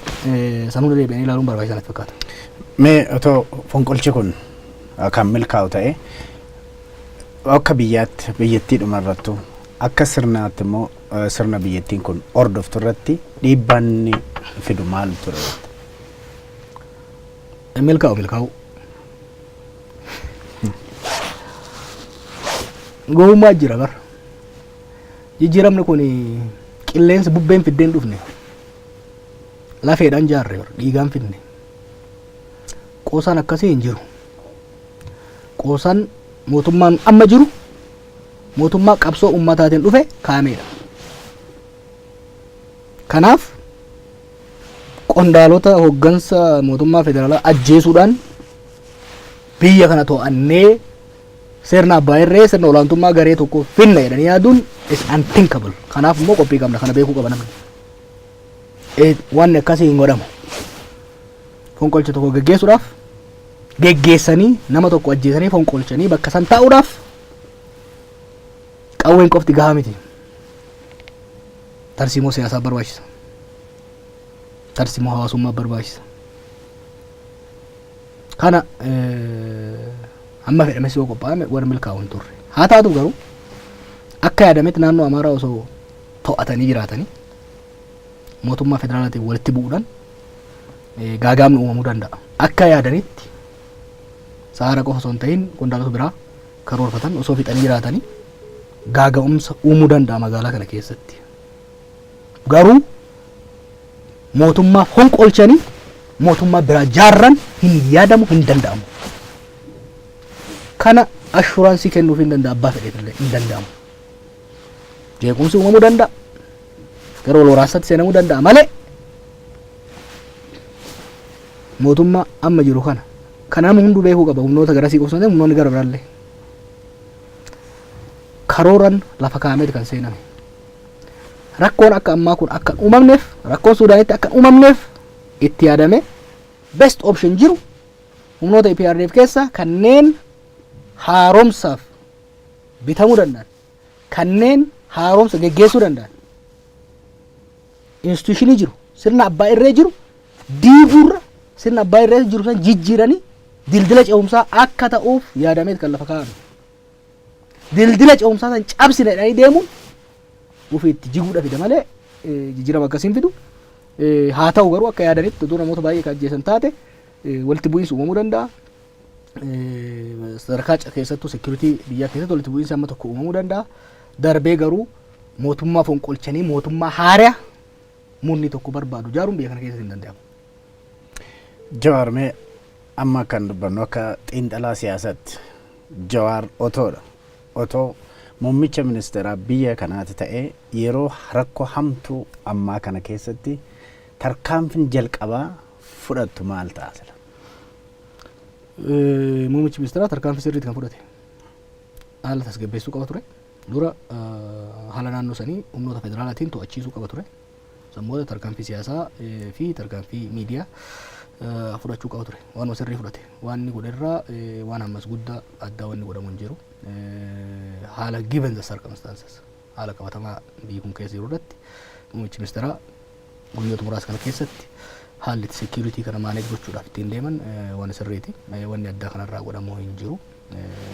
sanuu deebi'anii ilaaluun barbaachisaa natti fakkaata. Mee otoo fonqolchi kun kan milkaa'u ta'e akka biyyattii dhuma irrattu akka sirnaatti immoo sirna biyyattiin kun hordoftu irratti dhiibbaan fidu maal ture? Milkaa'u. Gowwummaa jira bara. Jijjiiramni kun qilleensa bubbeen fiddeen dhufne. Lafeedhaan jaarre bara dhiigaan fidne. Qoosaan akkasii hin jiru. Qoosaan mootummaan amma jiru mootummaa qabsoo ummataatiin dhufe kaameedha. Kanaaf qondaalota hoggansa mootummaa federaalaa ajjeesuudhaan biyya kana to'annee sirna abbaa irree sirna olaantummaa garee tokko finna jedhanii yaaduun is unthinkable. Kanaaf immoo qophii qabna, kana beekuu qaba namni. Wanni akkasii hin godhamu. Fonqolcha tokko geggeessuudhaaf geggeessanii nama tokko ajjeesanii fonqolchanii bakka san taa'uudhaaf qawween qofti gahaa miti. Tarsiimoo siyaasaa barbaachisa. Tarsiimoo hawaasummaa barbaachisa. Kana amma fedhames yoo qophaa'ame warra milkaa'u hin turre. Haa taatu garuu akka yaadametti naannoo Amaaraa osoo to'atanii jiraatanii mootummaa federaalaatiin walitti bu'uudhaan gaagaamni uumamuu danda'a. Akka yaadanitti saara qofa osoo hin ta'in qondaalota biraa karoorfatan osoo fixanii jiraatanii gaaga'umsa uumuu danda'a magaalaa kana keessatti. Garuu mootummaa fonqolchanii mootummaa biraa jaarran hin yaadamu hin danda'amu. Kana ashuraansii kennuuf hin danda'a abbaa fedheefillee hin danda'amu. Jeequmsi uumamuu danda'a. Gara wal waraansaatti seenamuu danda'a malee mootummaa amma jiru kana nama hunduu beekuu qaba. Humnoota garasii qofsoo ta'e humnoonni gara biraallee karooran lafa kaa'ameeti kan seename. Rakkoon akka ammaa kun akka uumamneef rakkoon Suudaanitti akka uumamneef itti yaadame best option jiru humnoota EPRDF keessa kanneen haaromsaaf bitamuu danda'an kanneen haaromsa geggeessuu danda'an institutionii jiru sirna abbaa irree jiru diiguurra sirna abbaa irree jiru san jijjiiranii dildila ce'umsaa akka ta'uuf yaadameet kan lafa kaa'ame. Dildila ce'umsaa san cabsineedhanii deemuun ufiitti jiguudha fida malee jijjiirama akkasiin fidu. Haa ta'u garuu akka yaadanitti utuu namoota baay'ee kan ajjeesan taate walitti bu'iinsi uumamuu danda'a. Sadarkaa keessattuu security biyyaa keessatti walitti bu'iinsi amma tokko uumamuu danda'a. Darbee garuu mootummaa fonqolchanii mootummaa haaraa munni tokko barbaadu jaaruun biyya kana keessatti hin danda'amu. Jawaar mee amma kan dubbannu akka xiinxalaa siyaasaatti Jawaar otoo muummicha ministeeraa biyya kanaati ta'ee yeroo rakkoo hamtuu ammaa kana keessatti tarkaanfiin jalqabaa fudhattu maal ta'a? Muummichi ministeeraa tarkaanfii sirriitti kan fudhate haala tasgabbeessuu qaba ture. Dura haala naannoo sanii humnoota federaalaatiin to'achiisuu qaba ture. Sammoota tarkaanfii siyaasaa fi tarkaanfii miidiyaa fudhachuu qaba ture. Waan sirrii fudhate. Waan inni godherraa waan ammas guddaa addaa wanni godhamu hin jiru. Haala given the circumstances haala qabatamaa biyyi kun keessa jiru irratti muummichi ministeeraa guyyoota muraasa kana keessatti haalli security kana maaneej gochuudhaaf ittiin deeman waan sirriiti. Wanni addaa kanarraa godhamuu hin jiru.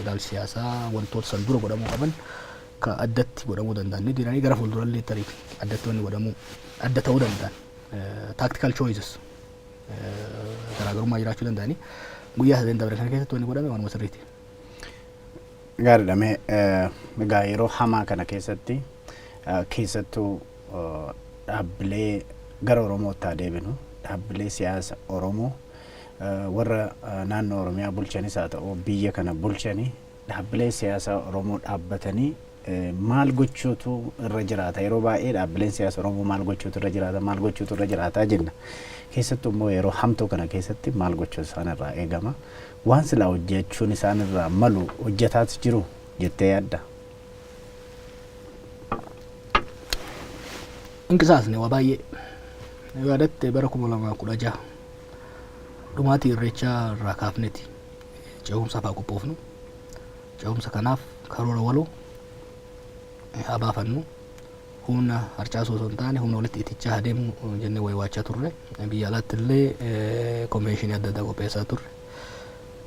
Ilaalchi siyaasaa wantoota san dura godhamuu qaban ka addatti godhamuu danda'an ni diranii gara fuuldurallee tarii addatti wanni godhamuu adda ta'uu danda'an tactical choices garaagarummaa jiraachuu danda'anii guyyaa sadeen dabre kana keessatti wanni godhame waanuma sirriiti. Gaariidha. Egaa yeroo hamaa kana keessatti keessattuu dhaabbilee gara Oromootti adeeminu dhaabbilee siyaasa Oromoo warra naannoo Oromiyaa bulchanis haa ta'u biyya kana bulchanii dhaabbilee siyaasa Oromoo dhaabbatanii maal gochuutu irra jiraata? Yeroo baay'ee dhaabbileen siyaasa Oromoo maal gochuutu irra jiraata jenna. Keessattuu immoo yeroo hamtuu kana keessatti maal gochuutu isaan irraa eegama? Waan silaa hojjechuun isaan irraa malu hojjetaatu jiru jettee yaadda? Inqisaasni waa baay'ee yaadatte bara 2016 dhumaatii irreechaa irraa kaafneeti ce'umsaaf haa qophoofnu. Ce'umsa kanaaf karoora waloo haa baafannu. Humna harcaasuu osoo hin taane humna walitti itichaa adeemu jennee waywaachaa turre. Biyya alaatti illee konvenshinii adda addaa qopheessaa turre.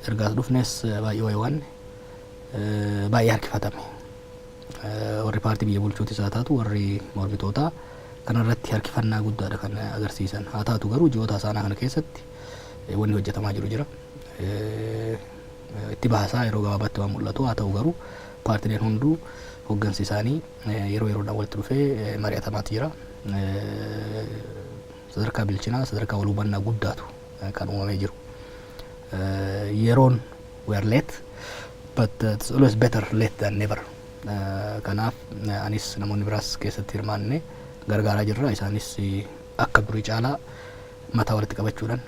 Ergaas dhufnes baay'ee waywaanne baay'ee harkifatame. Warri paartii biyya bulchuutis haa taatu warri mormitootaa kanarratti harkifannaa guddaadha kan agarsiisan. Haa taatu garuu ji'oota isaanii kana keessatti wanni hojjetamaa jiru jira. Itti baasaa yeroo gabaabaatti waan mul'atu. Haa ta'u garuu paartileen hunduu hoggansi isaanii yeroo yeroodhaan walitti dhufee mari'atamaatti jira. Sadarkaa bilchinaa sadarkaa wal hubannaa guddaatu kan uumamee jiru. Yeroon we are late but it's always better late than never. Kanaaf anis namoonni biraas keessatti hirmaanne gargaaraa jirra. Isaanis akka durii caalaa mataa walitti qabachuudhaan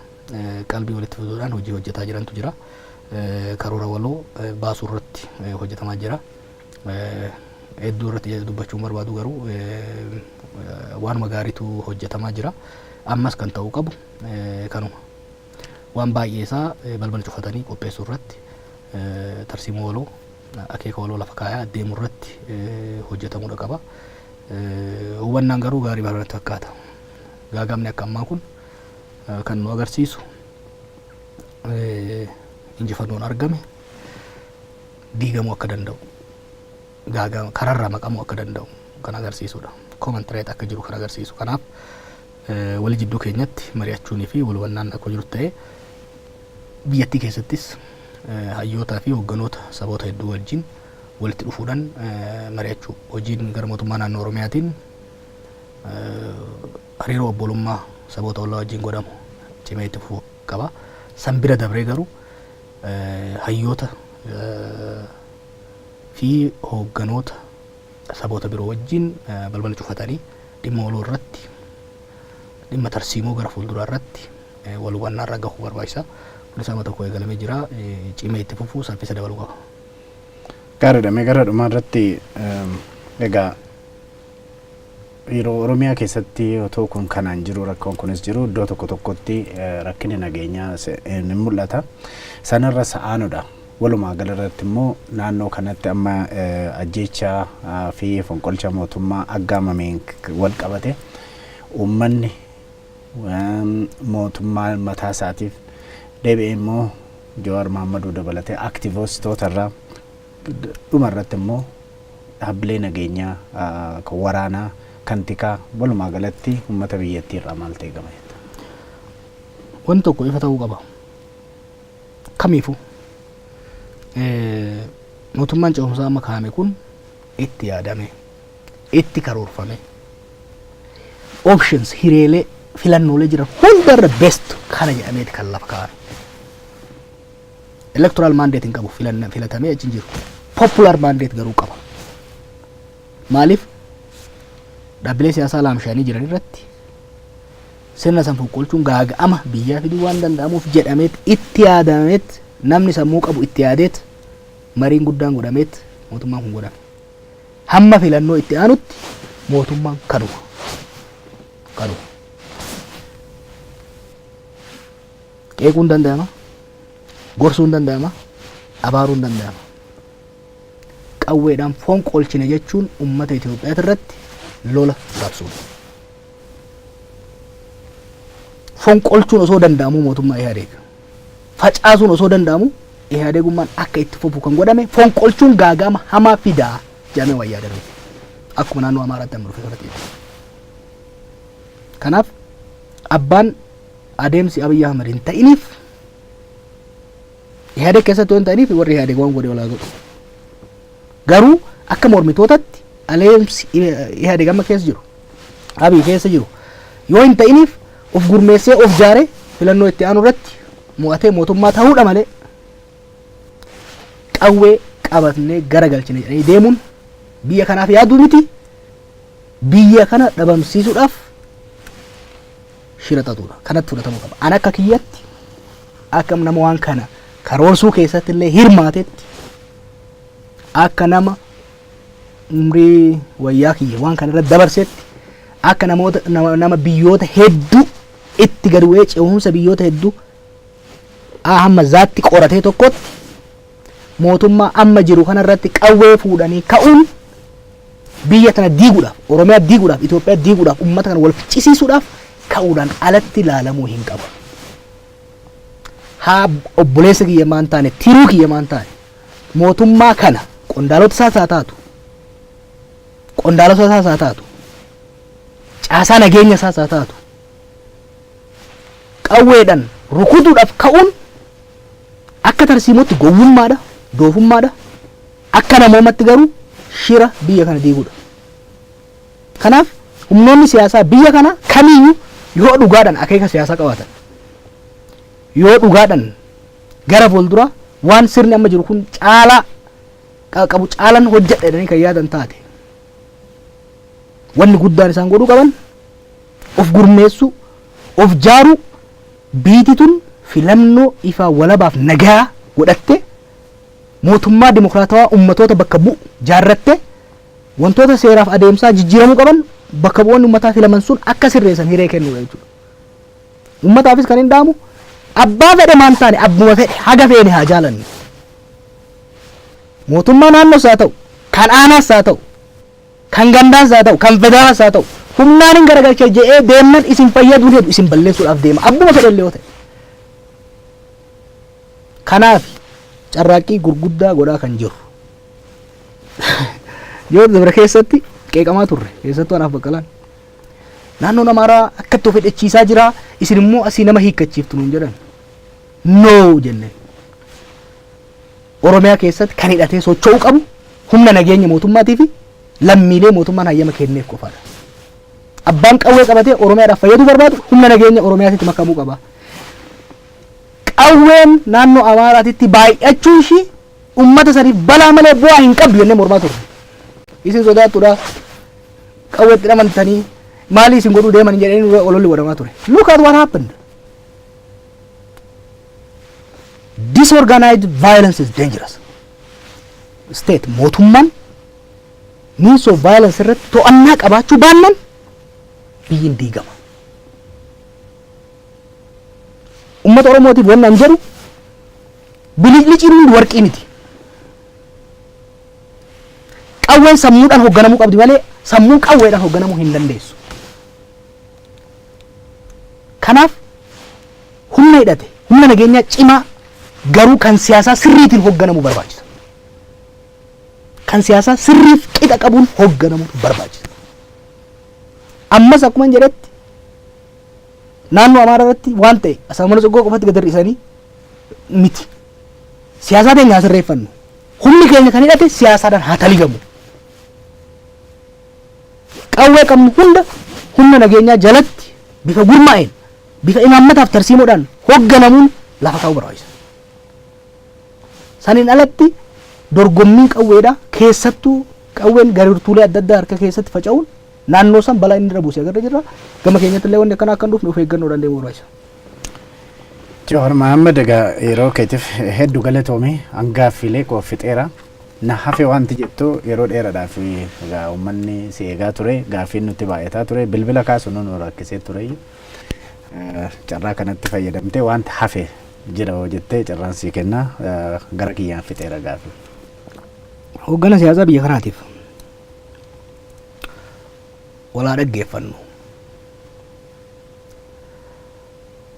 qalbii walitti fiduudhaan hojii hojjetaa jirantu jira. Karoora waloo baasuu irratti hojjetamaa jira. Hedduu irratti dubbachuun barbaadu garuu waanuma gaariitu hojjetamaa jira. Ammas kan ta'uu qabu kanuma. Waan baay'ee isaa balbala cufatanii qopheessuu irratti tarsiimoo waloo akeeka waloo lafa kaayaa deemuu irratti hojjetamuudha qaba. Hubannaan garuu gaarii baranatti fakkaata. Gaagamni akka ammaa kun kan nu agarsiisu injifannoon argame diigamuu akka danda'u kararraa maqamuu akka danda'u kan agarsiisudha. Common thread akka jiru kan agarsiisu. Kanaaf wali jidduu keenyatti mari'achuunii fi wal hubannaan akka jiru ta'ee biyyattii keessattis hayyootaa fi hoogganoota saboota hedduu wajjin walitti dhufuudhaan mari'achuu hojiin gara mootummaa naannoo Oromiyaatiin hariiroo obbolummaa saboota ollaa wajjin godhamu cimee itti fufuu qaba. San bira dabree garuu hayyoota fi hoogganoota saboota biroo wajjin balbala cufatanii dhimma waloo irratti dhimma tarsiimoo gara fuulduraa irratti wal hubannaa irra gahuu barbaachisa. Kunis amma tokko eegalamee jira, cimee itti fufuu saffisa dabaluu qaba. Gaariidha. Mee gara dhumaa irratti egaa yeroo Oromiyaa keessatti otoo kun kanaan jiru rakkoon kunis jiru iddoo tokko tokkotti rakkinni nageenyaa ni mul'ata. Sanarra sa'aanudha. Walumaa galarratti immoo naannoo kanatti amma ajjeechaa fi fonqolcha mootummaa aggaamameen wal qabate uummanni mootummaa mataa isaatiif deebi'ee immoo Jawaar Mohammaduu dabalatee aktiivistootaa irraa dhuma irratti immoo dhaabbilee nageenyaa kan waraanaa kan tikaa walumaa galatti uummata biyyattii irraa maal ta'e gama jetta? Wanti tokko ifa ta'uu qaba. Kamiifuu mootummaan ce'umsaa amma kaa'ame kun itti yaadame, itti karoorfame, options hireelee filannoolee jiran hundarra best kana jedhameeti kan lafa kaa'ame. Electoral mandate hin qabu filatamee achi hin jiru. Popular mandate garuu qaba. Maaliif dhaabbilee siyaasaa laamshaanii jiran irratti sirna san fonqolchuun gaaga'ama biyyaa fiduu waan danda'amuuf jedhameet itti yaadameet namni sammuu qabu itti yaadeet mariin guddaan godhameet mootummaan kun godhame. Hamma filannoo itti aanutti mootummaan kanuma. Qeequun danda'ama, gorsuun danda'ama, abaaruun danda'ama. Qawweedhaan fonqolchine jechuun uummata Itoophiyaa irratti lola raabsuudha. Fonqolchuun osoo danda'amu mootummaa Ihaadeeg, facaasuun osoo danda'amu Ihaadeegummaan akka itti fufu kan godhame fonqolchuun gaaga'ama hamaa fidaa jedhamee wayyaa darbe. Akkuma naannoo Amaaraatti amma dhufe fudhatee. Kanaaf abbaan adeemsi Abiyyi Ahmad hin ta'iniif Ihaadeeg keessatti waan ta'iniif warri Ihaadeeg waan godhe walaa godhu. Garuu akka mormitootatti adeemsi Ihaadeeg amma keessa jiru, Abiyyi keessa jiru yoo hin ta'iniif of gurmeessee of jaaree filannoo itti aanu irratti mo'atee mootummaa ta'uudha malee qawwee qabatnee garagalchine jedhanii deemuun biyya kanaaf yaaduu miti. Biyya kana dhabamsiisuudhaaf shira xaxuudha. Kanatti fudhatamuu qaba. An akka kiyyatti akka nama waan kana karoorsuu keessatti illee hirmaatetti akka nama umrii wayyaa kiyya waan kana irratti dabarsetti akka nama biyyoota hedduu itti gad bu'ee ce'umsa biyyoota hedduu hamma zaatti qoratee tokkotti mootummaa amma jiru kana irratti qawwee fuudhanii ka'uun biyya tana diiguudhaaf, Oromiyaa diiguudhaaf, Itoophiyaa diiguudhaaf, uummata kana wal ficcisiisuudhaaf ka'uudhaan alatti ilaalamuu hin qabu. Haa obboleessa kiyya maan taane, tiruu kiyya maan taane mootummaa kana qondaalota isaas haa taatu, caasaa nageenya isaas haa taatu, qawweedhaan rukutuudhaaf ka'uun akka tarsiimootti gowwummaadha, doofummaadha. Akka namoomatti garuu shira biyya kana diiguudha. Kanaaf humnoonni siyaasaa biyya kana kamiyyuu yoo dhugaadhaan akeeka siyaasaa qabaatan, yoo dhugaadhaan gara fuulduraa waan sirni amma jiru kun caalaa qabu caalan hojjedha jedhanii kan yaadan taate wanni guddaan isaan godhuu qaban of gurmeessuu, of jaaruu, biitituun filannoo ifaa walabaaf nagaa godhatte mootummaa dimokiraatawaa ummatoota bakka bu'u jaarratte wantoota seeraaf adeemsaa jijjiiramuu qaban bakka bu'oonni ummataa filaman sun akka sirreessan hiree kennuudha jechuudha. Ummataafis kan hin dhaamu abbaa fedhe maan taane abbuma fedhe haga feene haa jaalannu. Mootummaa naannoos haa ta'u, kan aanaas haa ta'u, kan gandaas haa ta'u, kan federaalaas haa ta'u humnaan hin garagalcha jedhee deemnan isin fayyaduu heddu isin balleessuudhaaf deema abbuma fedhe illee yoo ta'e. Kanaaf carraaqqii gurguddaa godhaa kan jiru. Yoo dabra keessatti qeeqamaa turre keessattuu anaaf Baqqalaan naannoon Amaaraa akkatti of hidhachiisaa jira isin immoo asii nama hiikkachiiftu nuun jedhan no jenne Oromiyaa keessatti kan hidhatee socho'uu qabu humna nageenya mootummaatii fi lammiilee mootummaan hayyama kenneef qofaadha. Abbaan qawwee qabatee Oromiyaadhaaf fayyaduu barbaadu humna nageenya Oromiyaatti makamuu qaba. Qawween naannoo Amaaraatti baay'achuun ishii ummata saniif balaa malee bu'aa hin qabdu jennee mormaa turre. Isin sodaatudha qawweetti amantanii maali isin godhuu deeman jedhanii ololli godhamaa ture. Look at what happened. Disorganized violence is dangerous. State mootummaan means of violence irratti to'annaa qabaachuu baannan biyyiin diigama. Ummata Oromootiif wanna hin jedhu bilicliiciin hundi warqii miti. Qawween sammuudhaan hoogganamuu qabdi malee sammuu qawweedhaan hoogganamuu hin dandeessu. Kanaaf humna hidhate humna nageenyaa cimaa garuu kan siyaasaa sirriitiin hoogganamuu barbaachisa. Kan siyaasaa sirriif qixa qabuun hoogganamuu barbaachisa. Ammas akkuma jedhetti naannoo Amaaraa irratti waan ta'e Asaamana Soggoo qofatti gad hir'isanii miti. Siyaasaa teenya sirreeffannu. Humni keenya kan hidhate siyaasaadhaan haa taligamu. Qawwee qabnu hunda humna nageenyaa jalatti bifa gurmaa'een bifa imaammataaf tarsiimoodhaan hoogganamuun lafa kaa'uu barbaachisa. Saniin alatti dorgommiin qawweedha keessattuu qawween gartuulee adda addaa harka keessatti faca'uun naannoo san balaa inni irra buusee agarra jirra. Gama keenyatti illee wanni akkana akka hin dhufne of eeggannoo dandeenyu barbaachisa. Joor Mahammad egaa yeroo keetiif hedduu galatoomii hangaaffilee qooffixeera. Na hafe wanti jettu yeroo dheeraadhaaf egaa uummanni si eegaa ture gaaffiin nutti baay'ataa ture bilbila kaasu nu rakkisee ture. Carraa kanatti fayyadamtee wanti hafe jira hoo jettee carraan sii kennaa gara kiyyaan fixeera gaaffii. Hooggana siyaasaa biyya kanaatiif walaa dhaggeeffannu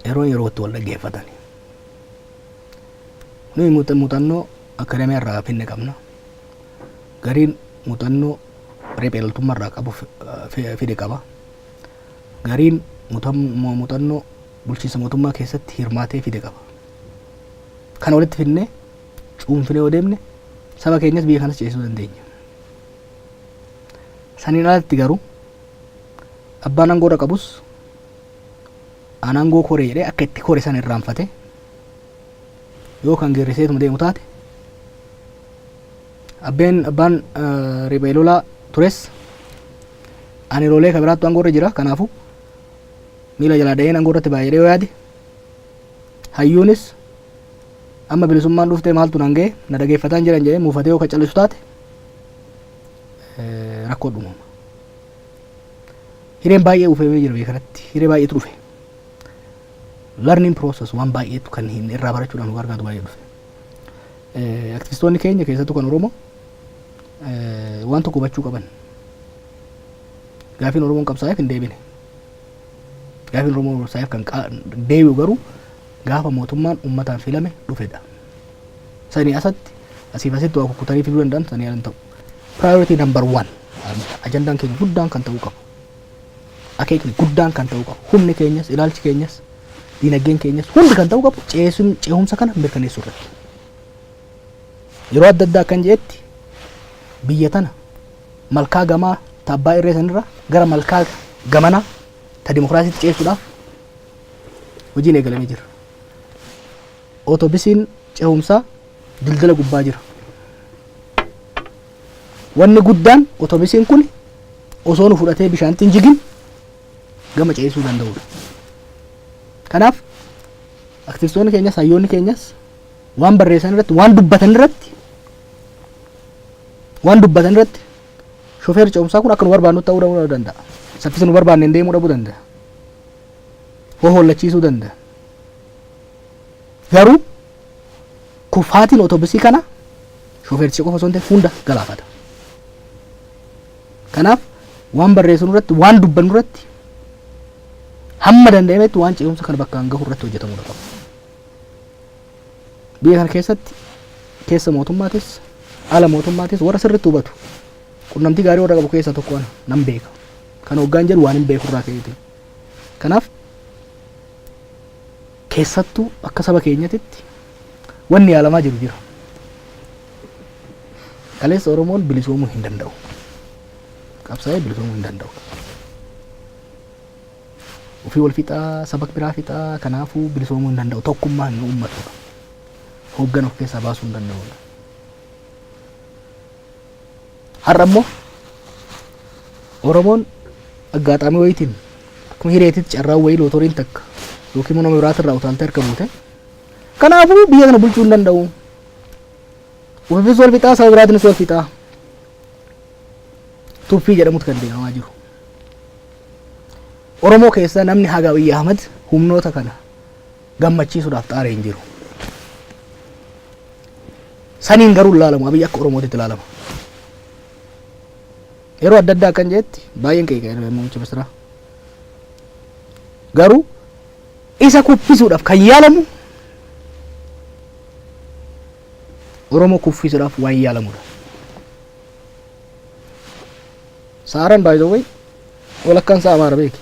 yerootti wal dhaggeeffatan nuyi muuxannoo akadeemiyaa irraa finne qabna gariin muuxannoo riphee irraa qabu fide qaba gariin muuxannoo bulchiinsa mootummaa keessatti hirmaatee fide qaba kan walitti finne cuunfinee yoo deemne saba keenyas biyya kanas ceesisuu dandeenya. Saniin alatti garuu abbaan aangoo irra qabus aan aangoo koree jedhee akka itti kore san irraanfate yoo kan geeriseetuma deemu taate abbaan riphee lolaa tures ani rolee kabiraattu aangoo irra jira kanaafu miila jalaa dha'een aangoo irratti baay'ee yoo yaade hayyuunis amma bilisummaan dhuftee maaltu nan ga'e na dhageeffataan jiran jedhee muufatee yoo kacallisu taate rakkoo dhumama. Hireen baay'ee uffamee jira biyya kanatti hiree baay'eetu dhufe. Learning process waan baay'eetu kan hin irraa barachuudhaan nu gargaaru baay'ee dhufe. Aktivistoonni keenya keessattuu kan Oromoo waan tokko hubachuu qaban. Gaafiin Oromoon qabsaa'eef hin deebine. Gaafiin Oromoon qabsaa'eef kan deebi'u garuu gaafa mootummaan uummataan filame dhufedha. Sanii asatti asiif asitti waa kukkutanii fiduu danda'an sanii yaalan ta'u. Priority number 1 ajandaan keenya guddaan kan ta'uu qabu. Akeekni guddaan kan ta'uu qabu. Humni keenyas ilaalchi keenyas diinagdeen keenyas hundi kan ta'uu qabu ceehumsa kana mirkaneessuu irratti. Yeroo adda addaa kan jedhetti biyya tana malkaa gamaa tabbaa irree sanirra gara malkaa gamanaa ta dimokiraasiitti ceessuudhaaf hojiin eegalamee jira. Ootobisiin ceehumsaa dildila gubbaa jira. Wanni guddaan ootobisiin kun osoo nu fudhatee bishaanitti hin jigin gama ceesuu danda'udha. Kanaaf aktivistoonni keenyas hayyoonni keenyas waan barreessan irratti waan dubbatan irratti shofeerri ceehumsaa kun akka nu barbaannu ta'uu danda'a. Saffisa nu barbaanne deemuu dhabuu danda'a. Hohollachiisuu danda'a. Garuu kufaatiin ootobisii kana shofeerticha qofa osoo hin ta'in hunda galaafata. Kanaaf waan barreessan irratti waan dubbannu irratti hamma danda'ametti waan ceehumsa kana bakkaan gahu irratti hojjetamuu qaba. Biyya kana keessatti keessa mootummaatis ala mootummaatis warra sirriitti hubatu qunnamtii gaarii warra qabu keessaa tokko nan beeka. kan hoggaan jedhu waan hin beekurraa ka'eeti. Kanaaf keessattuu akka saba keenyatitti wanni yaalamaa jiru jira. Kaleessa Oromoon bilisoomuu hin danda'u. Qabsaa'ee bilisoomuu hin danda'u. Ofii wal fixaa saba biraa fixaa kanaafuu bilisoomuu hin danda'u. Tokkummaa hin uummatu. Hoggan of keessaa baasuu hin danda'u. Har'a immoo Oromoon aggaxaamii wayitiin akkuma hireetitti carraa wayii lootoriin takka yookiin nama biraatirraa utaaltee harka buute. Kanaafuu biyya kana bulchuu hin danda'u. Ofiis wal fixaa saba biraatiinis wal fixaa. Tuffii jedhamutu kan deemamaa jiru. Oromoo keessaa namni haga Abiyyi Ahmad humnoota kana gammachiisuudhaaf xaaree hin jiru. Saniin garuu ilaalamu Abiyyi akka Oromootitti ilaalama. Yeroo adda addaa kan jeetti baay'een qeeqaa muummicha ministeeraa. Garuu isa kuffisuudhaaf kan yaalamu Oromoo kuffisuudhaaf waan yaalamudha. Saaran baay'ee way walakkaan isaa Amaara beeki.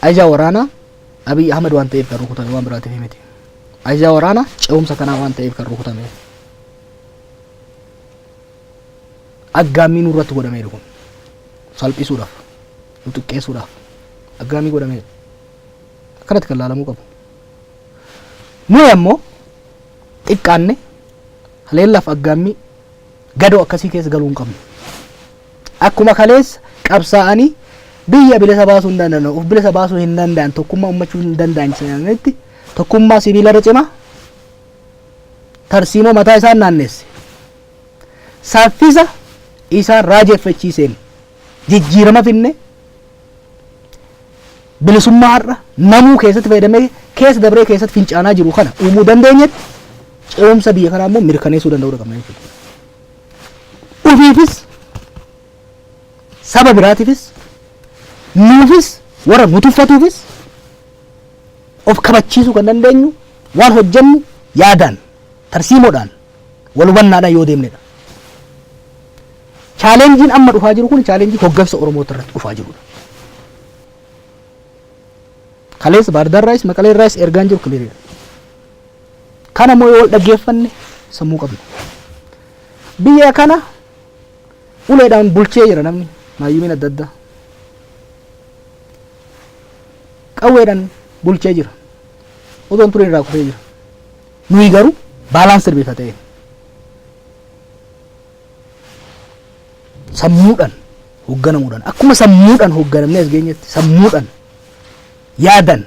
Ajaa waraanaa Abiyyi Ahmad waan ta'eef kan rukutame waan biraatiif miti. Ajaa waraanaa ce'umsa kanaa waan ta'eef kan rukutame. Aggaamii nurratti godhameeru kun salphisuudhaaf, xiqqeessuudhaaf aggaamii godhameeru. Akkanatti kan laalamuu qabu. Nuyi ammoo xiqqaanne haleellaaf aggaamii gadoo akkasii keessa galuu hin qabnu. Akkuma kaleessa qabsaa'anii biyya bilisa baasuu hin danda'an, of bilisa baasuu hin danda'an, tokkummaa ummachuu hin danda'an jedhanitti tokkummaa sibiilarra cimaa tarsiimoo mataa isaan naannesse. Saffisa isaan raajeffachiiseen jijjiirama finne bilisummaa har'a namuu keessatti fayyadamee keessa dabree keessatti fincaanaa jiru kana uumuu dandeenyetti ce'umsa biyya kanaa immoo mirkaneessuu danda'uu qabna jechuudha. Ufiifis saba biraatiifis nuufis warra nu tuffatuufis of kabachiisuu kan dandeenyu waan hojjennu yaadaan tarsiimoodhaan wal hubannaadhaan yoo deemnedha. Chaalenjiin amma dhufaa jiru kun chaalenjii hoggansa Oromoota irratti dhufaa jirudha. Kaleessa Baardaarraayis Maqaleerraayis ergaan jiru kiliiridha. Kana immoo yoo dhaggeeffanne sammuu qabna. Biyya kana uleedhaan bulchee jira namni maayyumiin adda addaa. Qawweedhaan bulchee jira. Otoon tureen irraa kufee jira. Nuyi garuu baalaansi irbeefa ta'e. Sammuudhaan hoogganamuudhaan akkuma sammuudhaan hoogganamnee as geenyetti sammuudhaan yaadan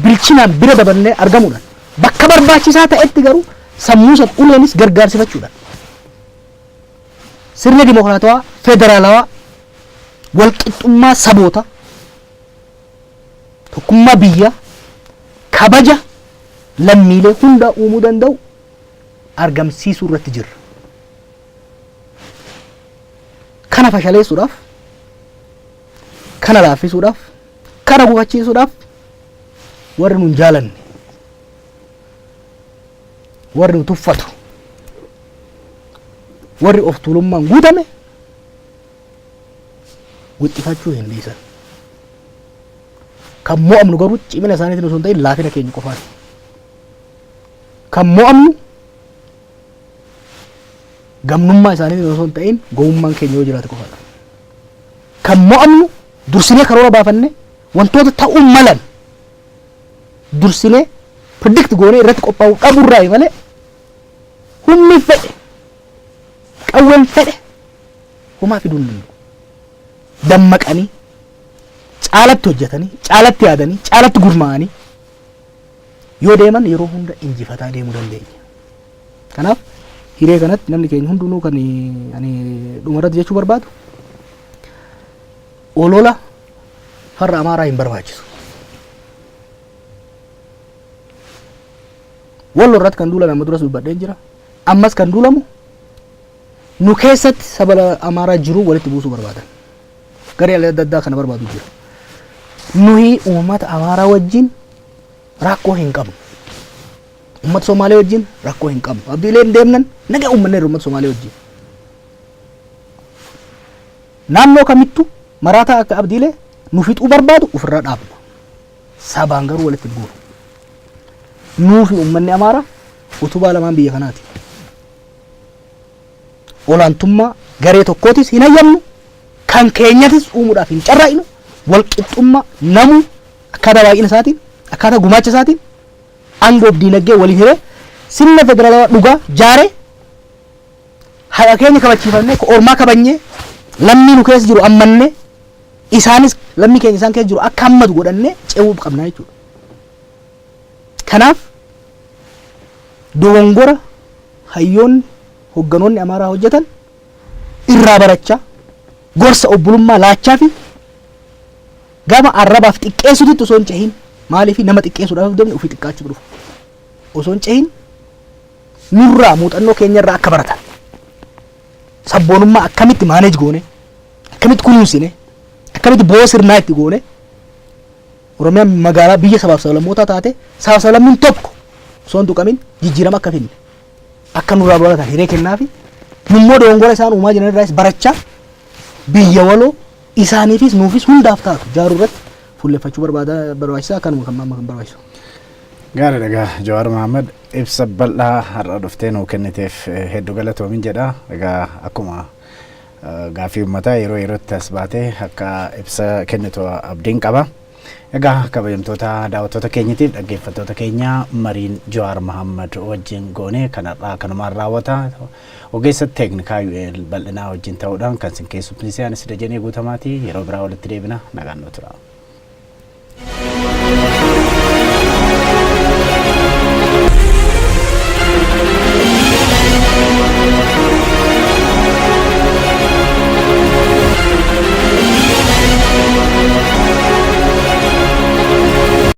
bilchinaan bira dabarnee argamuudhaan bakka barbaachisaa ta'etti garuu sammuu san uleenis gargaarsifachuudhaan sirna dimokiraatawaa federaalawaa walqixxummaa saboota tokkummaa biyya kabaja lammiilee hunda uumuu danda'u argamsiisuu irratti jirra. Kana fashaleessuudhaaf, kana laaffisuudhaaf, kana gufachiisuudhaaf warri nun jaalanne, warri nu tuffatu, warri of tuulummaan guutame wixxifachuu hin dhiisan. Kan mo'amnu garuu cimina isaaniitiin osoo hin ta'in laafina keenya qofaati. Kan mo'amnu gamnummaa isaaniitiin osoo hin ta'in gowwummaan keenya yoo jiraate qofaadha. Kan mo'amnu dursinee karoora baafanne wantoota ta'uu malan dursinee predict goonee irratti qophaa'uu dhabuurraayi malee humni fedhe qawween fedhe homaa fiduu hin danda'u. Dammaqanii caalatti hojjetanii caalatti yaadanii caalatti gurmaa'anii yoo deeman yeroo hunda injifataa deemuu dandeenya. Kanaaf hiree kanatti namni keenya hundinuu kan ani dhumarratti jechuu barbaadu olola farra Amaaraa hin barbaachisu. Wallo irratti kan duulame amma duras dubbadheen jira. Ammas kan duulamu nu keessatti saba Amaaraa jiru walitti buusuu barbaadan. Garee adda addaa kana barbaadu jira. Nuyi uummata Amaaraa wajjin rakkoo hin qabnu. Uummata Somaalee wajjin rakkoo hin qabnu. Abdiileen deemnan nagaa uummanneerra uummata Somaalee wajjin. naannoo kamittu maraataa akka abdiilee nu fixuu barbaadu ofirraa dhaabna. Sabaan garuu walitti guuru. Nuufi uummanni Amaaraa utubaa lamaan biyya kanaati. Olaantummaa garee tokkootis hin hayyamnu, kan keenyatis uumuudhaaf hin carraa'inu, walqixxummaa namuu akkaataa baay'ina isaatiin, akkaataa gumaacha isaatiin, aangoof diinagdee waliin hiree sirna federaalawaa dhugaa jaaree haqa keenya kabachiifannee ormaa kabanyee lammii nu keessa jiru ammannee isaanis lammii keenya isaan keessa jiru akka hammatu godhannee ce'uu qabna jechuudha. Kanaaf dogongora hayyoonni hogganoonni Amaaraa hojjetan irraa barachaa gorsa obbolummaa laachaa fi gama arrabaaf xiqqeessuutti osoo hin cehin maaliif nama xiqqeessuudhaaf deemne ofii xiqqaachuu dhufu osoo hin cehin nurraa muuxannoo keenyarraa akka baratan sabboonummaa akkamitti maaneej goone akkamitti kunuunsine akkamitti boo sirnaa itti goone Oromiyaan magaalaa biyya sabaaf sablammootaa taate sabaaf sablammiin tokko osoo hin tuqamin jijjiirama akka finne akka nurraa baratan hiree kennaa fi nummoo dogongora isaan uumaa jiran irraas barachaa biyya waloo isaaniifis nuufis hundaaf taatu jaaruu irratti fuulleffachuu barbaachisaa akkanuma kan mamma kan barbaachisu. Gaariidha egaa Jawaar Mohaammed ibsa bal'aa har'a dhuftee nuu kenniteef hedduu galatoomin jedha. Egaa akkuma gaaffii uummataa yeroo yerootti as baatee akka ibsa kennitu abdiin qaba. Egaa kabajamtoota daawwattoota keenyatiif dhaggeeffattoota keenya mariin Jawaar Mohaammed wajjin goone kanarraa kanumaan raawwata. Ogeessa teeknikaa UL bal'inaa wajjin ta'uudhaan kan sin keessummeesse anis Dajanee Guutamaati. Yeroo biraa walitti deebina nagaan nu tura.